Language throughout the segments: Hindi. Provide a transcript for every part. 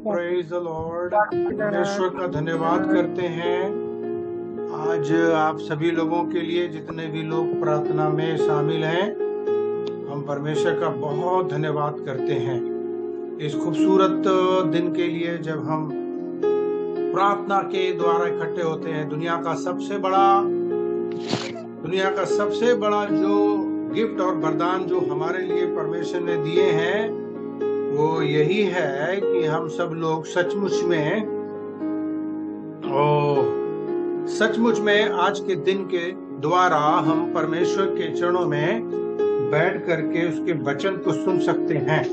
Praise the Lord. परमेश्वर का धन्यवाद करते हैं आज आप सभी लोगों के लिए, जितने भी लोग प्रार्थना में शामिल हैं। हम परमेश्वर का बहुत धन्यवाद करते हैं इस खूबसूरत दिन के लिए, जब हम प्रार्थना के द्वारा इकट्ठे होते हैं। दुनिया का सबसे बड़ा जो गिफ्ट और वरदान जो हमारे लिए परमेश्वर ने दिए हैं, वो यही है कि हम सब लोग सचमुच में आज के दिन के द्वारा हम परमेश्वर के चरणों में बैठ करके उसके वचन को सुन सकते हैं।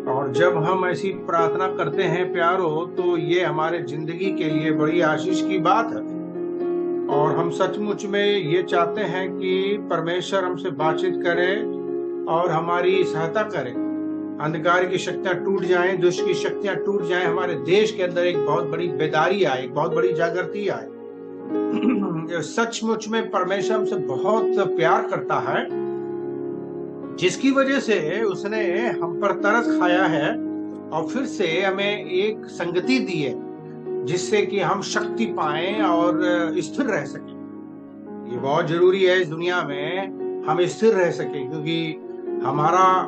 और जब हम ऐसी प्रार्थना करते हैं प्यारो, तो ये हमारे जिंदगी के लिए बड़ी आशीष की बात है। और हम सचमुच में ये चाहते हैं कि परमेश्वर हमसे बातचीत करे और हमारी सहायता करे। अंधकार की शक्तियां टूट जाएं, दुष्ट की शक्तियां टूट जाएं, हमारे देश के अंदर एक बहुत बड़ी बेदारी आए, एक बहुत बड़ी जागृति आए। सचमुच में परमेश्वर हमसे बहुत प्यार करता है, जिसकी वजह से उसने हम पर तरस खाया है और फिर से हमें एक संगति दी है, जिससे कि हम शक्ति पाएं और स्थिर रह सकें। ये बहुत जरूरी है इस दुनिया में हम स्थिर रह सकें, क्योंकि हमारा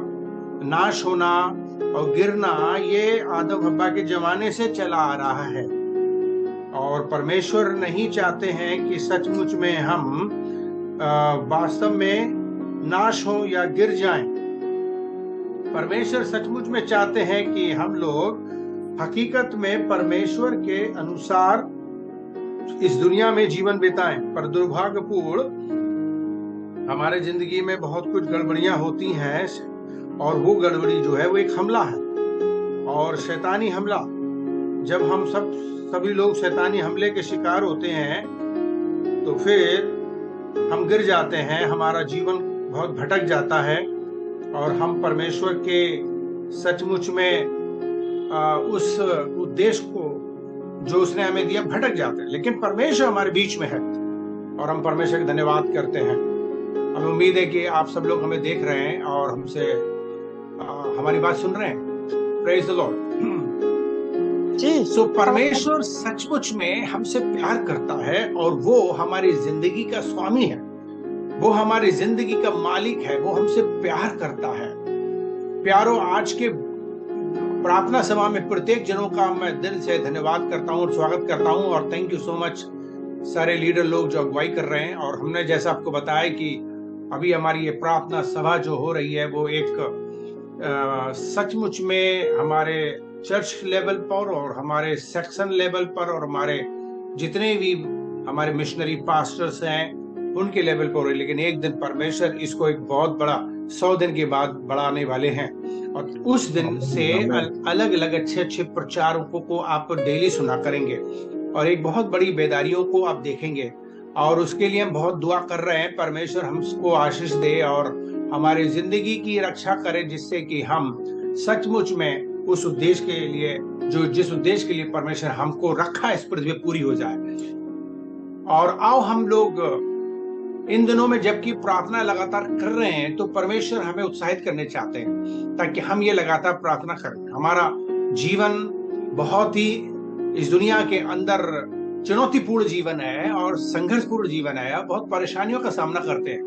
नाश होना और गिरना ये आदम हव्वा के जमाने से चला आ रहा है। और परमेश्वर नहीं चाहते हैं कि सचमुच में हम वास्तव में नाश हो या गिर जाएं। परमेश्वर सचमुच में चाहते हैं कि हम लोग हकीकत में परमेश्वर के अनुसार इस दुनिया में जीवन बिताएं। पर दुर्भाग्यपूर्ण हमारे जिंदगी में बहुत कुछ गड़बड़ियां होती हैं, और वो गड़बड़ी जो है वो एक हमला है, और शैतानी हमला। जब हम सभी लोग शैतानी हमले के शिकार होते हैं, तो फिर हम गिर जाते हैं, हमारा जीवन बहुत भटक जाता है, और हम परमेश्वर के सचमुच में उस उद्देश्य को जो उसने हमें दिया भटक जाते हैं। लेकिन परमेश्वर हमारे बीच में है और हम परमेश्वर का धन्यवाद करते हैं। हमें उम्मीद है कि आप सब लोग हमें देख रहे हैं और हमसे हमारी बात सुन रहे हैं। प्रेज द लॉर्ड जी। सो परमेश्वर सचमुच में हमसे प्यार करता है, और वो हमारी जिंदगी का स्वामी है, वो हमारी जिंदगी का मालिक है, वो हमसे प्यार करता है। प्यारो, आज के प्रार्थना सभा में प्रत्येक जनों का मैं दिल से धन्यवाद करता हूँ और स्वागत करता हूँ, और थैंक यू सो मच सारे लीडर लोग जो अगुवाई कर रहे हैं। और हमने जैसा आपको बताया कि अभी हमारी ये प्रार्थना सभा जो हो रही है, वो एक सचमुच में हमारे चर्च लेवल पर और हमारे सेक्शन लेवल पर और हमारे जितने भी हमारे मिशनरी पास्टर्स हैं उनके लेवल पर हो रही है। लेकिन एक दिन परमेश्वर इसको एक बहुत बड़ा 100 दिन के बाद बढ़ाने वाले हैं, और उस दिन से अलग अलग अच्छे प्रचारकों को आप डेली सुना करेंगे, और एक बहुत बड़ी बेदारियों को आप देखेंगे। और उसके लिए हम बहुत दुआ कर रहे हैं, परमेश्वर हमको आशीष दे और हमारी जिंदगी की रक्षा करे, जिससे कि हम सचमुच में उस उद्देश्य के लिए जिस उद्देश्य के लिए परमेश्वर हमको रखा है इस पृथ्वी पे पूरी हो जाए। और आओ हम लोग इन दिनों में जबकि प्रार्थना लगातार कर रहे हैं, तो परमेश्वर हमें उत्साहित करने चाहते हैं ताकि हम ये लगातार प्रार्थना करें। हमारा जीवन बहुत ही इस दुनिया के अंदर चुनौतीपूर्ण जीवन है और संघर्षपूर्ण जीवन है, बहुत परेशानियों का सामना करते हैं।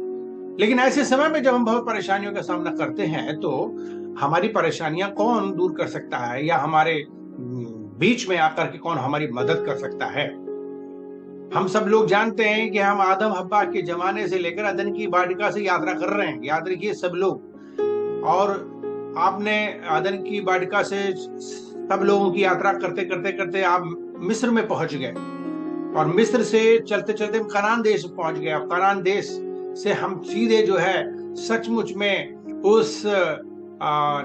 लेकिन ऐसे समय में जब हम बहुत परेशानियों का सामना करते हैं, तो हमारी परेशानियां कौन दूर कर सकता है, या हमारे बीच में आकर के कौन हमारी मदद कर सकता है। हम सब लोग जानते हैं कि हम आदम हव्वा के जमाने से लेकर अदन की वाटिका से यात्रा कर रहे हैं। याद रखिए सब लोग। और आपने अदन की वाटिका से सब लोगों की यात्रा करते करते करते आप मिस्र में पहुंच गए, और मिस्र से चलते चलते कनान देश पहुंच गए। अब कनान देश से हम सीधे जो है सचमुच में उस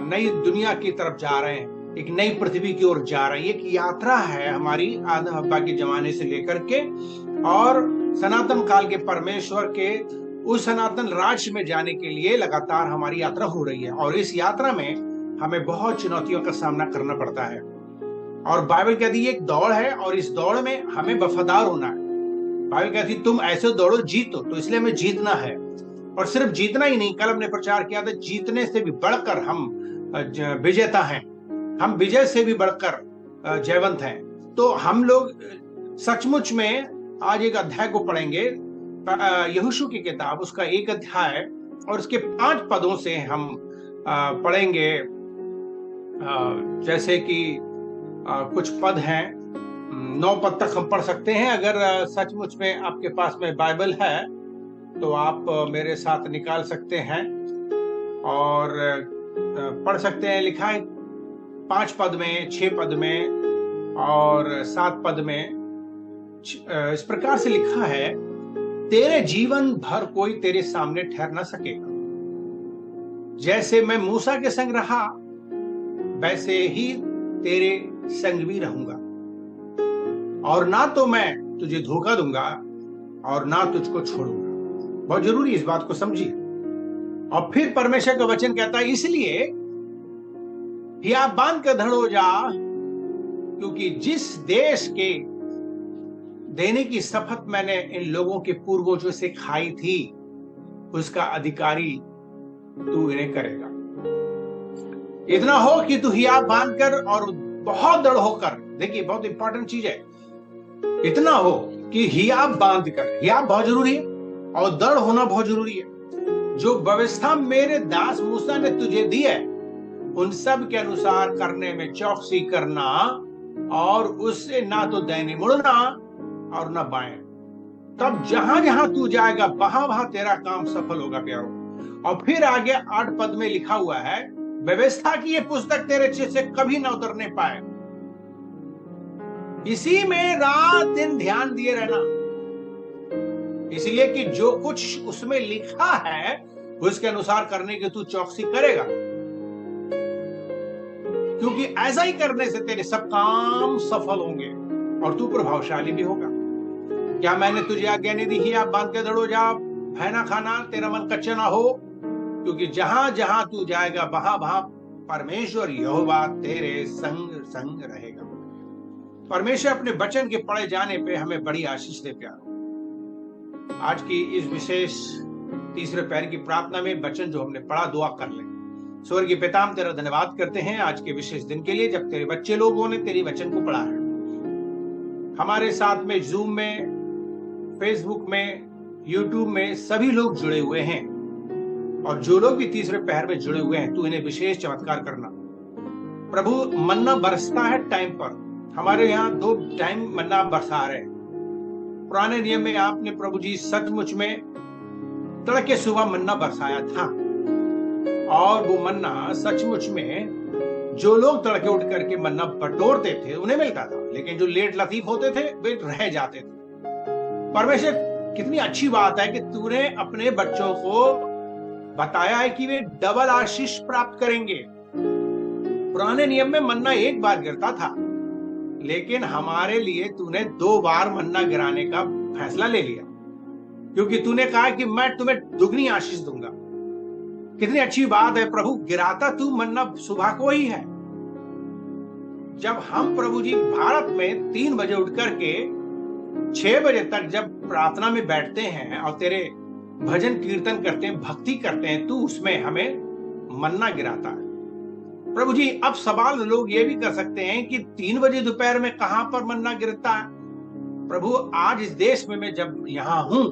नई दुनिया की तरफ जा रहे हैं, एक नई पृथ्वी की ओर जा रहे हैं। एक यात्रा है हमारी आदम हव्वा के जमाने से लेकर के और सनातन काल के परमेश्वर के उस सनातन राज्य में जाने के लिए लगातार हमारी यात्रा हो रही है। और इस यात्रा में हमें बहुत चुनौतियों का सामना करना पड़ता है, और बाइबल कहती है एक दौड़ है, और इस दौड़ में हमें वफादार होना है। बाइबल कहती तुम ऐसे दौड़ो जीतो, तो इसलिए हमें जीतना है। और सिर्फ जीतना ही नहीं, कल हमने प्रचार किया था जीतने से भी बढ़कर हम विजेता हैं। हम विजय से भी बढ़कर जयवंत हैं। तो हम लोग सचमुच में आज एक अध्याय को पढ़ेंगे, यहोशू की किताब, उसका 1 अध्याय और उसके 5 पदों से हम पढ़ेंगे। जैसे कि कुछ पद हैं, 9 पद तक हम पढ़ सकते हैं। अगर सचमुच में आपके पास में बाइबल है तो आप मेरे साथ निकाल सकते हैं और पढ़ सकते हैं। लिखा है 5 पद में, 6 पद में और 7 पद में। इस प्रकार से लिखा है, तेरे जीवन भर कोई तेरे सामने ठहर ना सकेगा। जैसे मैं मूसा के संग रहा वैसे ही तेरे संग भी रहूंगा, और ना तो मैं तुझे धोखा दूंगा और ना तुझको छोड़ूंगा। बहुत जरूरी इस बात को समझिए। और फिर परमेश्वर का वचन कहता है, इसलिए हिया बांध कर धड़ हो जा, क्योंकि जिस देश के देने की शपथ मैंने इन लोगों के पूर्वजों से खाई थी, उसका अधिकारी तू इन्हें करेगा। इतना हो कि तू हिया बांधकर और बहुत दृढ़ होकर, देखिए बहुत इंपॉर्टेंट चीज है, इतना हो कि हिया बांधकर, हिया बहुत जरूरी है और दृढ़ होना बहुत जरूरी है। जो व्यवस्था मेरे दास मूसा ने तुझे दी है, उन सब के अनुसार करने में चौकसी करना, और उससे ना तो दाहिने मुड़ना और ना बाएं। तब जहां जहां तू जाएगा वहां वहां तेरा काम सफल होगा प्यारो। और फिर आगे 8 पद में लिखा हुआ है, व्यवस्था की ये पुस्तक तेरे चित्त से कभी ना उतरने पाए, इसी में रात दिन ध्यान दिए रहना, इसलिए कि जो कुछ उसमें लिखा है उसके अनुसार करने की तू चौकसी करेगा, क्योंकि ऐसा ही करने से तेरे सब काम सफल होंगे और तू प्रभावशाली भी होगा। क्या मैंने तुझे आज्ञा नहीं दी, आप बांध के दड़ो जा, भय ना खाना, तेरा मन कच्चा ना हो, क्योंकि जहां जहां तू जाएगा वहां वहां परमेश्वर यहोवा तेरे संग संग रहेगा। परमेश्वर अपने वचन के पढ़े जाने पे हमें बड़ी आशीष दे प्यारो। आज की इस विशेष तीसरे पैर की प्रार्थना में वचन जो हमने पढ़ा, दुआ कर ले। स्वर्गीय पिता, हम तेरा धन्यवाद करते हैं आज के विशेष दिन के लिए, जब तेरे बच्चे लोगों ने तेरी वचन को पढ़ा है। हमारे साथ में जूम में, फेसबुक में, यूट्यूब में सभी लोग जुड़े हुए हैं, और जो लोग भी तीसरे पहर में जुड़े हुए हैं, तू इन्हें विशेष चमत्कार करना प्रभु। मन्ना बरसता है टाइम पर, हमारे यहाँ 2 टाइम मन्ना बरसा रहे हैं। पुराने नियम में आपने प्रभु जी सचमुच में तड़के सुबह मन्ना बरसाया था, और वो मन्ना सचमुच में जो लोग तड़के उठ करके मन्ना बटोरते थे उन्हें मिलता था, लेकिन जो लेट लतीफ होते थे वे रह जाते थे। परमेश्वर, कितनी अच्छी बात है कि तूने अपने बच्चों को बताया है कि वे डबल आशीष प्राप्त करेंगे। पुराने नियम में मन्ना 1 बार गिरता था, लेकिन हमारे लिए तूने 2 बार मन्ना गिराने का फैसला ले लिया, क्योंकि तूने कहा कि मैं तुम्हें दुगनी आशीष दूंगा। कितनी अच्छी बात है प्रभु, गिराता तू मन्ना सुबह को ही है। जब हम प्रभु जी भारत में 3 बजे उठ करके 6 बजे तक जब प्रार्थना में बैठते हैं और तेरे भजन कीर्तन करते हैं, भक्ति करते हैं, तू उसमें हमें मन्ना गिराता है प्रभु जी। अब सवाल लोग ये भी कर सकते हैं कि 3 बजे दोपहर में कहां पर मन्ना गिरता है प्रभु। आज इस देश में मैं जब यहाँ हूं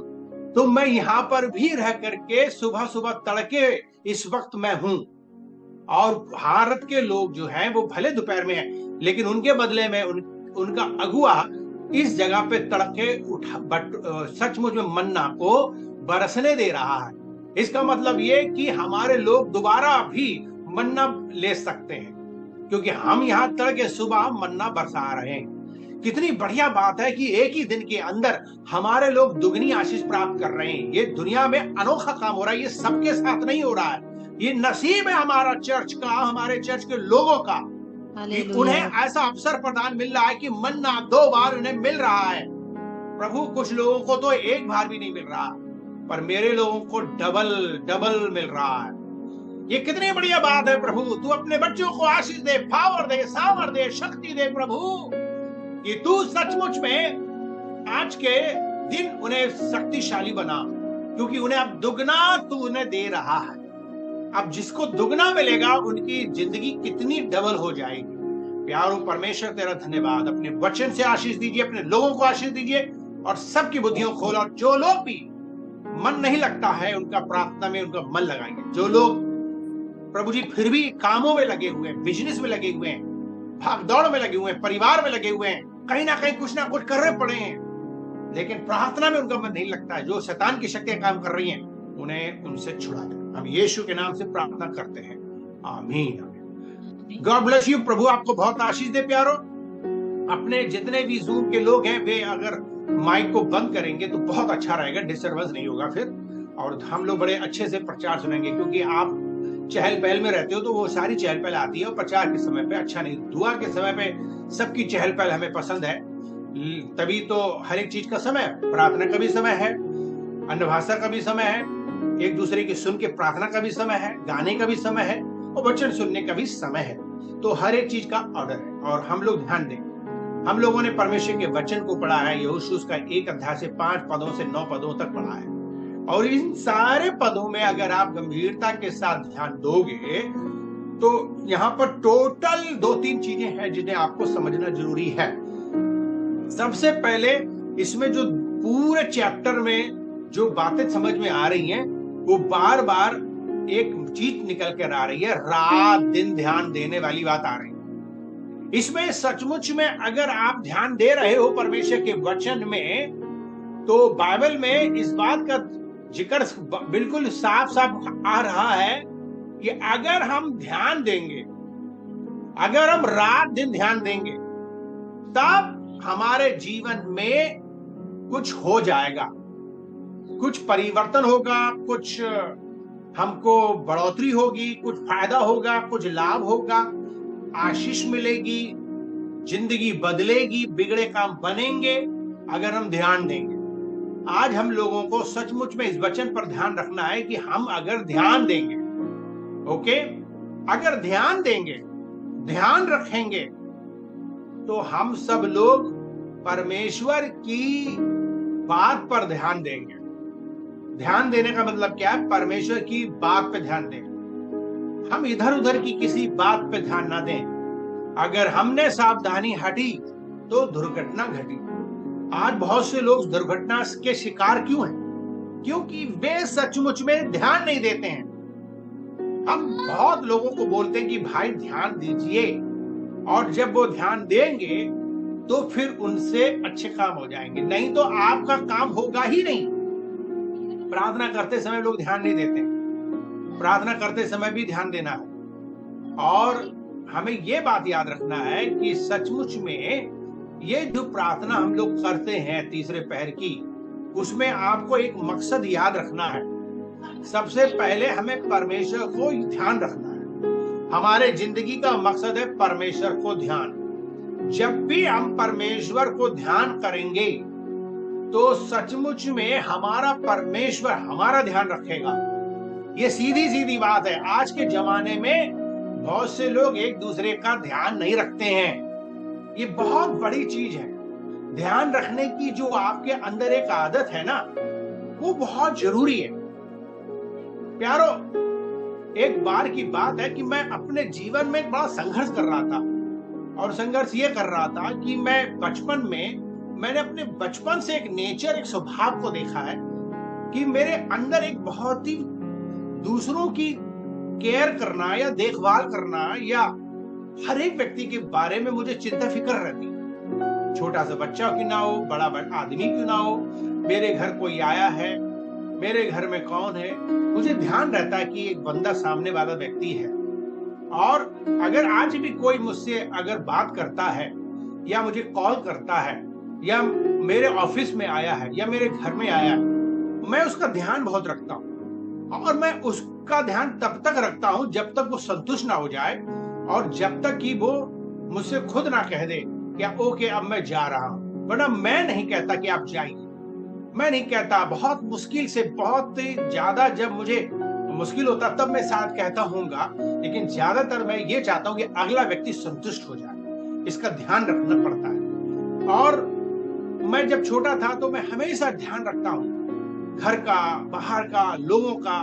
तो मैं यहाँ पर भी रह करके सुबह सुबह तड़के इस वक्त मैं हूं, और भारत के लोग जो हैं वो भले दोपहर में हैं, लेकिन उनके बदले में उनका अगुआ इस जगह पे तड़के सचमुच में मन्ना को बरसने दे रहा है। इसका मतलब ये कि हमारे लोग दोबारा भी मन्ना ले सकते हैं, क्योंकि हम यहाँ तड़के सुबह मन्ना बरसा रहे हैं। कितनी बढ़िया बात है कि एक ही दिन के अंदर हमारे लोग दुगनी आशीष प्राप्त कर रहे हैं। ये दुनिया में अनोखा काम हो रहा है, ये सबके साथ नहीं हो रहा है। ये नसीब है हमारा चर्च का, हमारे चर्च के लोगों का, कि उन्हें ऐसा अवसर प्रदान मिल रहा है कि मन्ना 2 बार उन्हें मिल रहा है प्रभु। कुछ लोगों को तो 1 बार भी नहीं मिल रहा, पर मेरे लोगों को डबल मिल रहा है। ये कितनी बढ़िया बात है प्रभु। तू अपने बच्चों को आशीष दे, पावर दे, सामर्थ दे, शक्ति दे प्रभु, कि तू सचमुच में आज के दिन उन्हें शक्तिशाली बना, क्योंकि उन्हें अब दुगना तू उन्हें दे रहा है। अब जिसको दुगना मिलेगा उनकी जिंदगी कितनी डबल हो जाएगी। प्यारो परमेश्वर तेरा धन्यवाद, अपने वचन से आशीष दीजिए, अपने लोगों को आशीष दीजिए और सबकी बुद्धियों खोलो। और जो लोग भी मन नहीं लगता है उनका प्रार्थना में उनका मन लगाएंगे। जो लोग प्रभु जी फिर भी कामों में लगे हुए हैं, बिजनेस में लगे हुए हैं, भाग दौड़ में लगे हुए हैं, परिवार में लगे हुए हैं, कहीं ना कहीं कुछ ना कुछ कर रहे पड़े हैं, लेकिन प्रार्थना में उनका मन नहीं लगता है, जो शैतान की शक्तियां काम कर रही हैं, उन्हें उनसे छुड़ा दे। हम यीशु के नाम से प्रार्थना करते हैं, आमीन। God bless you. प्रभु आपको बहुत आशीष दे प्यारो। अपने जितने भी जूम के लोग हैं वे अगर माइक को बंद करेंगे तो बहुत अच्छा रहेगा, डिस्टर्बेंस नहीं होगा फिर, और हम लोग बड़े अच्छे से प्रचार सुनेंगे, क्योंकि आप चहल पहल में रहते हो तो वो सारी चहल पहल आती है और प्रचार के समय पे अच्छा नहीं। दुआ के समय पे सबकी चहल पहल हमें पसंद है, तभी तो हर एक चीज का समय, प्रार्थना का भी समय है, अन्य भाषा का भी समय है, एक दूसरे की सुन के प्रार्थना का भी समय है, गाने का भी समय है और वचन सुनने का भी समय है। तो हर एक चीज का ऑर्डर है और हम लोग ध्यान दें। हम लोगों ने परमेश्वर के वचन को पढ़ा है, यहोशू का 1 अध्याय से 5 पदों से 9 पदों तक पढ़ा है, और इन सारे पदों में अगर आप गंभीरता के साथ ध्यान दोगे तो यहाँ पर टोटल 2-3 चीजें हैं जिन्हें आपको समझना जरूरी है। सबसे पहले इसमें जो पूरे चैप्टर में जो बातें समझ में आ रही हैं वो बार बार एक चीज निकल कर आ रही है, रात दिन ध्यान देने वाली बात आ रही है। इसमें सचमुच में अगर आप ध्यान दे रहे हो परमेश्वर के वचन में, तो बाइबल में इस बात का जिक्र बिल्कुल साफ साफ आ रहा है कि अगर हम ध्यान देंगे, अगर हम रात दिन ध्यान देंगे, तब हमारे जीवन में कुछ हो जाएगा, कुछ परिवर्तन होगा, कुछ हमको बढ़ोतरी होगी, कुछ फायदा होगा, कुछ लाभ होगा, आशीष मिलेगी, जिंदगी बदलेगी, बिगड़े काम बनेंगे अगर हम ध्यान देंगे। आज हम लोगों को सचमुच में इस वचन पर ध्यान रखना है कि हम अगर ध्यान देंगे, ओके, अगर ध्यान देंगे, ध्यान रखेंगे, तो हम सब लोग परमेश्वर की बात पर ध्यान देंगे। ध्यान देने का मतलब क्या है? परमेश्वर की बात पे ध्यान दें। हम इधर उधर की किसी बात पे ध्यान ना दें। अगर हमने सावधानी हटी तो दुर्घटना घटी। आज बहुत से लोग दुर्घटना के शिकार क्यों हैं? क्योंकि वे सचमुच में ध्यान नहीं देते हैं। हम बहुत लोगों को बोलते हैं कि भाई ध्यान दीजिए, और जब वो ध्यान देंगे तो फिर उनसे अच्छे काम हो जाएंगे, नहीं तो आपका काम होगा ही नहीं। प्रार्थना करते समय लोग ध्यान नहीं देते। प्रार्थना करते समय भी ध्यान देना है, और हमें ये बात याद रखना है कि सचमुच में ये जो प्रार्थना हम लोग करते हैं तीसरे पहर की, उसमें आपको एक मकसद याद रखना है। सबसे पहले हमें परमेश्वर को ध्यान रखना है। हमारे जिंदगी का मकसद है परमेश्वर को ध्यान। जब भी हम परमेश्वर को ध्यान करेंगे तो सचमुच में हमारा परमेश्वर हमारा ध्यान रखेगा। ये सीधी सीधी बात है। आज के जमाने में बहुत से लोग एक दूसरे का ध्यान नहीं रखते हैं। ये बहुत बड़ी चीज है। ध्यान रखने की जो आपके अंदर एक आदत है ना, वो बहुत जरूरी है। प्यारो, एक बार की बात है कि मैं अपने जीवन में बड़ा संघर्ष कर रहा था, और संघर्ष ये कर रहा था कि मैंने अपने बचपन से एक नेचर, एक स्वभाव को देखा है कि मेरे अंदर एक बहुत ही दूसरों की केयर करना या देखभाल करना, या हर एक व्यक्ति के बारे में मुझे चिंता फिक्र रहती। छोटा सा बच्चा क्यों ना हो, बड़ा आदमी क्यों ना हो, मेरे घर कोई आया है, मेरे घर में कौन है, मुझे ध्यान रहता है कि एक बंदा सामने वाला व्यक्ति है। और अगर आज भी कोई मुझसे अगर बात करता है या मुझे कॉल करता है या मेरे ऑफिस में आया है या मेरे घर में आया है, मैं उसका ध्यान बहुत रखता हूँ। और मैं उसका ध्यान तब तक रखता हूँ जब तक वो संतुष्ट ना हो जाए, और जब तक कि वो मुझसे खुद ना कह दे कि ओके अब मैं जा रहा हूँ। वरना मैं नहीं कहता कि आप जाइए, मैं नहीं कहता। बहुत मुश्किल से, बहुत ज्यादा जब मुझे मुश्किल होता तब मैं साथ कहता हूँगा, लेकिन ज्यादातर मैं ये चाहता हूँ कि अगला व्यक्ति संतुष्ट हो जाए। इसका ध्यान रखना पड़ता है। और मैं जब छोटा था तो मैं हमेशा ध्यान रखता हूँ, घर का, बाहर का, लोगों का,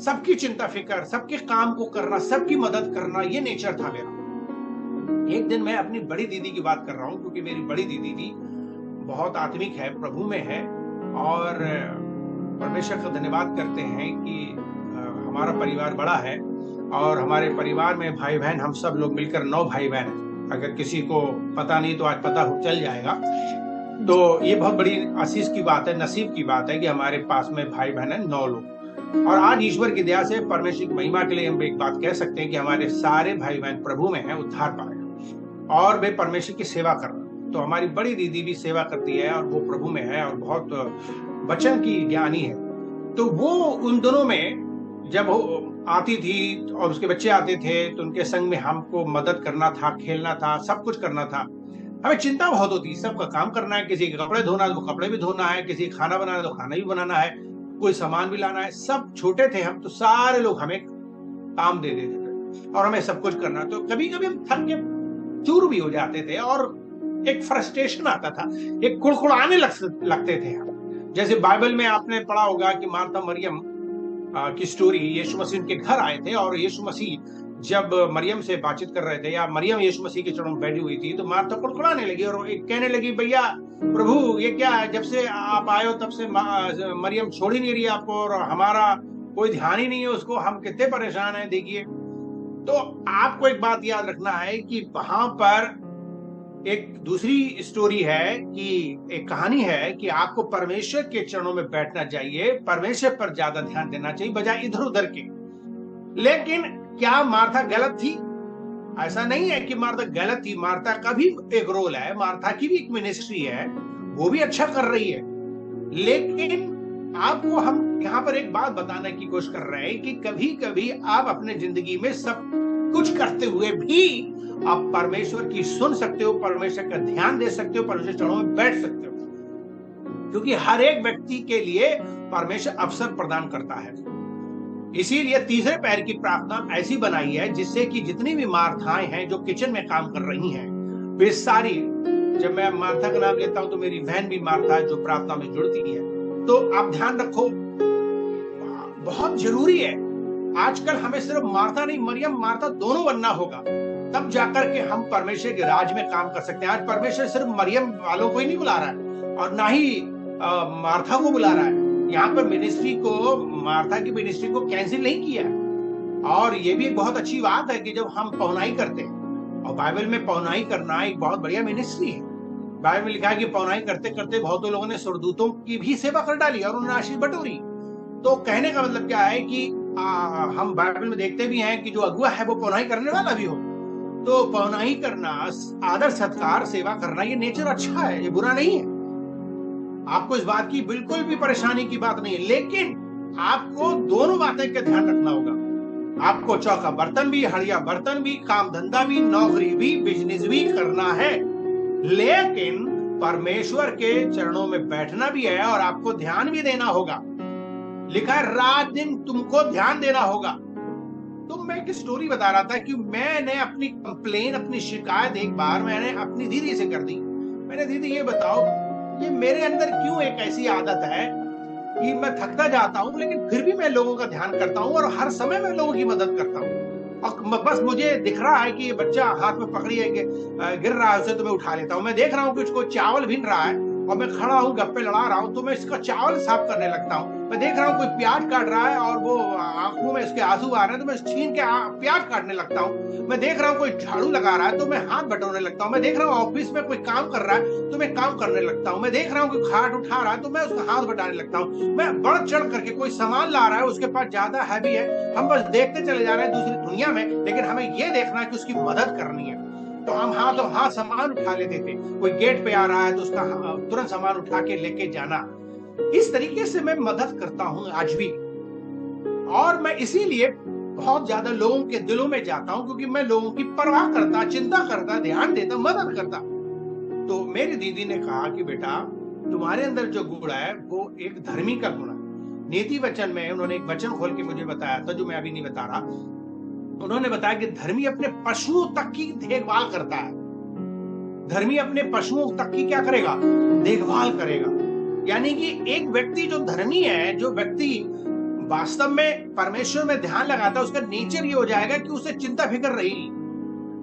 सबकी चिंता फिक्र, सबके काम को करना, सबकी मदद करना, ये नेचर था मेरा। एक दिन मैं अपनी बड़ी दीदी की बात कर रहा हूँ, क्योंकि मेरी बड़ी दीदी भी बहुत आत्मिक है, प्रभु में है, और परमेश्वर का धन्यवाद करते हैं कि हमारा परिवार बड़ा है और हमारे परिवार में भाई बहन हम सब लोग मिलकर 9 भाई बहन हैं। अगर किसी को पता नहीं तो आज पता चल जाएगा। तो ये बहुत बड़ी आशीष की बात है, नसीब की बात है कि हमारे पास में भाई बहन है 9 लोग। और आज ईश्वर की दया से परमेश्वर की महिमा के लिए हम एक बात कह सकते हैं कि हमारे सारे भाई बहन प्रभु में हैं, उद्धार पाए और वे परमेश्वर की सेवा कर रहे हैं। तो हमारी बड़ी दीदी भी सेवा करती है और वो प्रभु में है और बहुत वचन की ज्ञानी है। तो वो उन दोनों में जब वो आती थी और उसके बच्चे आते थे तो उनके संग में हमको मदद करना था, खेलना था, सब कुछ करना था। हमें चिंता बहुत होती, सबका काम करना है, किसी के कपड़े धोना है तो कपड़े भी धोना है, किसी का खाना बनाना है तो खाना भी बनाना है, कोई सामान भी लाना है। सब छोटे थे हम तो सारे लोग हमें काम दे देते थे और हमें सब कुछ करना। तो कभी कभी हम थक के चूर भी हो जाते थे और एक फ्रस्ट्रेशन आता था, एक कुड़कुड़ाने लगते थे हम। जैसे बाइबल में आपने पढ़ा होगा कि मार्था मरियम की स्टोरी, यीशु मसीह उनके घर आए थे और यीशु मसीह जब मरियम से बातचीत कर रहे थे या मरियम यीशु मसीह के चरणों में बैठी हुई थी तो मार्था कुड़कुड़ाने लगी और कहने लगी, भैया प्रभु ये क्या है, जब से आप आए हो तब से मरियम छोड़ ही नहीं रही आपको और हमारा कोई ध्यान ही नहीं है उसको, हम कितने परेशान हैं देखिए। तो आपको एक बात याद रखना है कि वहां पर एक दूसरी स्टोरी है कि एक कहानी है कि आपको परमेश्वर के चरणों में बैठना चाहिए, परमेश्वर पर ज्यादा ध्यान देना चाहिए बजाय इधर उधर के। लेकिन क्या मार्था गलत थी? ऐसा नहीं है कि मार्था गलत थी, मार्था का भी एक रोल है, मार्था की भी एक मिनिस्ट्री है, वो भी अच्छा कर रही है। लेकिन आपको हम यहाँ पर एक बात बताने की कोशिश कर रहे हैं कि कभी कभी आप अपने जिंदगी में सब कुछ करते हुए भी आप परमेश्वर की सुन सकते हो, परमेश्वर का ध्यान दे सकते हो, परमेश्वर चरणों में बैठ सकते हो, क्योंकि हर एक व्यक्ति के लिए परमेश्वर अवसर प्रदान करता है। इसीलिए तीसरे पैर की प्रार्थना ऐसी बनाई है जिससे कि जितनी भी मार्थाएं हैं जो किचन में काम कर रही हैं वे सारी, जब मैं मार्था का नाम लेता हूं तो मेरी बहन भी मार्था है जो प्रार्थना में जुड़ती है। तो आप ध्यान रखो, बहुत जरूरी है। आजकल हमें सिर्फ मार्था नहीं, मरियम मार्था दोनों बनना होगा, तब जाकर के हम परमेश्वर के राज में काम कर सकते हैं। आज परमेश्वर सिर्फ मरियम वालों को ही नहीं बुला रहा है और ना ही मार्था को बुला रहा है। यहाँ पर मिनिस्ट्री को, मार्था की मिनिस्ट्री को कैंसिल नहीं किया है। और ये भी एक बहुत अच्छी बात है कि जब हम पौनाई करते हैं, और बाइबल में पौनाई करना एक बहुत बढ़िया मिनिस्ट्री है। बाइबल में लिखा है कि पौनाई करते करते बहुत लोगों ने स्वर्गदूतों की भी सेवा कर डाली और उन्होंने आशीष बटोरी। तो कहने का मतलब क्या है कि हम बाइबल में देखते भी हैं कि जो अगुआ है वो पौनाई करने वाला भी हो। तो पौनाई करना, आदर सत्कार, सेवा करना, ये नेचर अच्छा है, ये बुरा नहीं है। आपको इस बात की बिल्कुल भी परेशानी की बात नहीं है, लेकिन आपको दोनों बातें का ध्यान रखना होगा। आपको चौका बर्तन भी, हड़िया बर्तन भी, काम धंधा भी, नौकरी भी, बिजनेस भी करना है, लेकिन परमेश्वर के चरणों में बैठना भी है और आपको ध्यान भी देना होगा। लिखा है रात दिन तुमको ध्यान देना होगा। तो मैं एक स्टोरी बता रहा था कि मैंने अपनी कंप्लेन, अपनी शिकायत एक बार मैंने अपनी दीदी से कर दी। मैंने, दीदी ये बताओ, ये मेरे अंदर क्यों एक ऐसी आदत है कि मैं थकता जाता हूँ लेकिन फिर भी मैं लोगों का ध्यान करता हूँ और हर समय मैं लोगों की मदद करता हूँ, और बस मुझे दिख रहा है कि ये बच्चा हाथ में पकड़ी है कि गिर रहा है, उसे तो मैं उठा लेता हूँ। मैं देख रहा हूँ कि उसको चावल भिन रहा है और मैं खड़ा हूँ, गप्पे लड़ा रहा हूँ, तो मैं इसका चावल साफ करने लगता हूँ। मैं देख रहा हूँ कोई प्याज काट रहा है और वो आंखों में इसके आंसू आ रहे हैं तो मैं छीन के प्याज काटने लगता हूँ। मैं देख रहा हूँ कोई झाड़ू लगा रहा है तो मैं हाथ बटोरने लगता हूँ। मैं देख रहा हूँ ऑफिस में कोई काम कर रहा है तो मैं काम करने लगता हूँ। मैं देख रहा हूँ कोई खाट उठा रहा है तो मैं उसका हाथ बटाने लगता हूँ। मैं बढ़ चढ़ करके, कोई सामान ला रहा है, उसके पास ज्यादा हैवी है, हम बस देखते चले जा रहे हैं दूसरी दुनिया में, लेकिन हमें ये देखना है कि उसकी मदद करनी है। तो हम हाथ सामान उठा लेते थे। कोई गेट पे आ रहा है तो उसका तुरंत सामान उठा के लेके जाना। इस तरीके से मैं मदद करता हूं आज भी, और मैं इसीलिए बहुत ज्यादा लोगों के दिलों में जाता हूं क्योंकि मैं लोगों की परवाह करता, चिंता करता, ध्यान देता, मदद करता। तो मेरी दीदी ने कहा कि बेटा तुम्हारे अंदर जो गुण है वो एक धर्मी का गुण है। नीति वचन में उन्होंने एक वचन खोल के मुझे बताया था जो मैं अभी नहीं बता रहा। उन्होंने बताया कि धर्मी अपने पशुओं तक की देखभाल करता है। धर्मी अपने पशुओं तक की क्या करेगा? देखभाल करेगा। यानी कि एक व्यक्ति जो धर्मी है, जो व्यक्ति वास्तव में परमेश्वर में ध्यान लगाता है, उसका नेचर ये हो जाएगा कि उसे चिंता फिक्र रहेगी।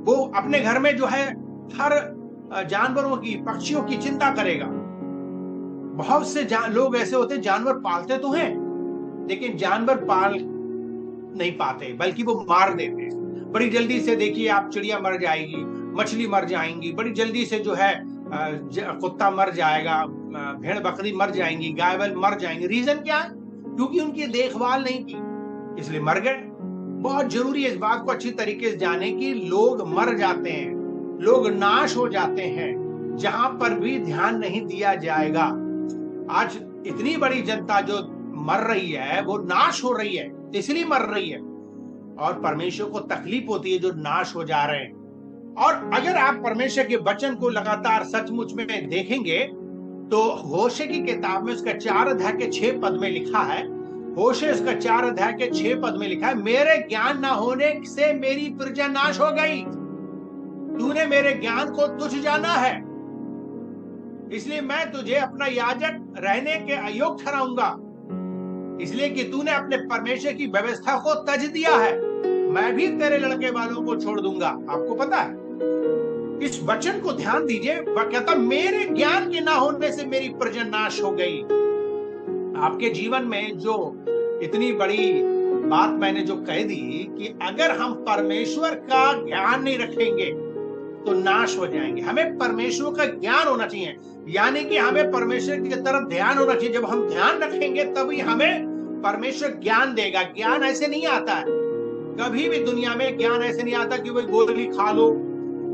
वो अपने घर में जो है हर जानवरों की, पक्षियों की चिंता करेगा। बहुत से लोग ऐसे होते हैं, जानवर पालते तो हैं लेकिन जानवर पाल नहीं पाते, बल्कि वो मार देते हैं। बड़ी जल्दी से देखिए आप, चिड़िया मर जाएगी, मछली मर जाएंगी, बड़ी जल्दी से जो है कुत्ता मर जाएगा, भेड़ बकरी मर जाएंगी, गाय बैल मर जाएंगे। रीजन क्या है? क्योंकि उनकी देखभाल नहीं की, इसलिए मर गए। बहुत जरूरी है इस बात को अच्छी तरीके से जाने की, लोग मर जाते हैं, लोग नाश हो जाते हैं जहां पर भी ध्यान नहीं दिया जाएगा। आज इतनी बड़ी जनता जो मर रही है वो नाश हो रही है, इसलिए मर रही है, और परमेश्वर को तकलीफ होती है जो नाश हो जा रहे हैं। और अगर आप परमेश्वर के वचन को लगातार सचमुच में देखेंगे तो होशे की किताब में उसका 4 अध्याय के 6 पद में लिखा है, होशे उसका 4 अध्याय के 6 पद में लिखा है, मेरे ज्ञान न होने से मेरी प्रजा नाश हो गई, तूने मेरे ज्ञान को तुच्छ जाना है, इसलिए मैं तुझे अपना याजक रहने के अयोग्य ठहराऊंगा, इसलिए कि तूने अपने परमेश्वर की व्यवस्था को तज दिया है, मैं भी तेरे लड़के वालों को छोड़ दूंगा। आपको पता है, इस वचन को ध्यान दीजिए, वह कहता मेरे ज्ञान के ना होने से मेरी प्रजा नाश हो गई। आपके जीवन में जो इतनी बड़ी बात मैंने जो कह दी कि अगर हम परमेश्वर का ज्ञान नहीं रखेंगे तो नाश हो जाएंगे। हमें परमेश्वर का ज्ञान होना चाहिए, यानी कि हमें परमेश्वर की तरफ ध्यान होना चाहिए। जब हम ध्यान रखेंगे तभी हमें परमेश्वर ज्ञान देगा। ज्ञान ऐसे नहीं आता है, कभी भी दुनिया में ज्ञान ऐसे नहीं आता कि भाई गोली खा लो,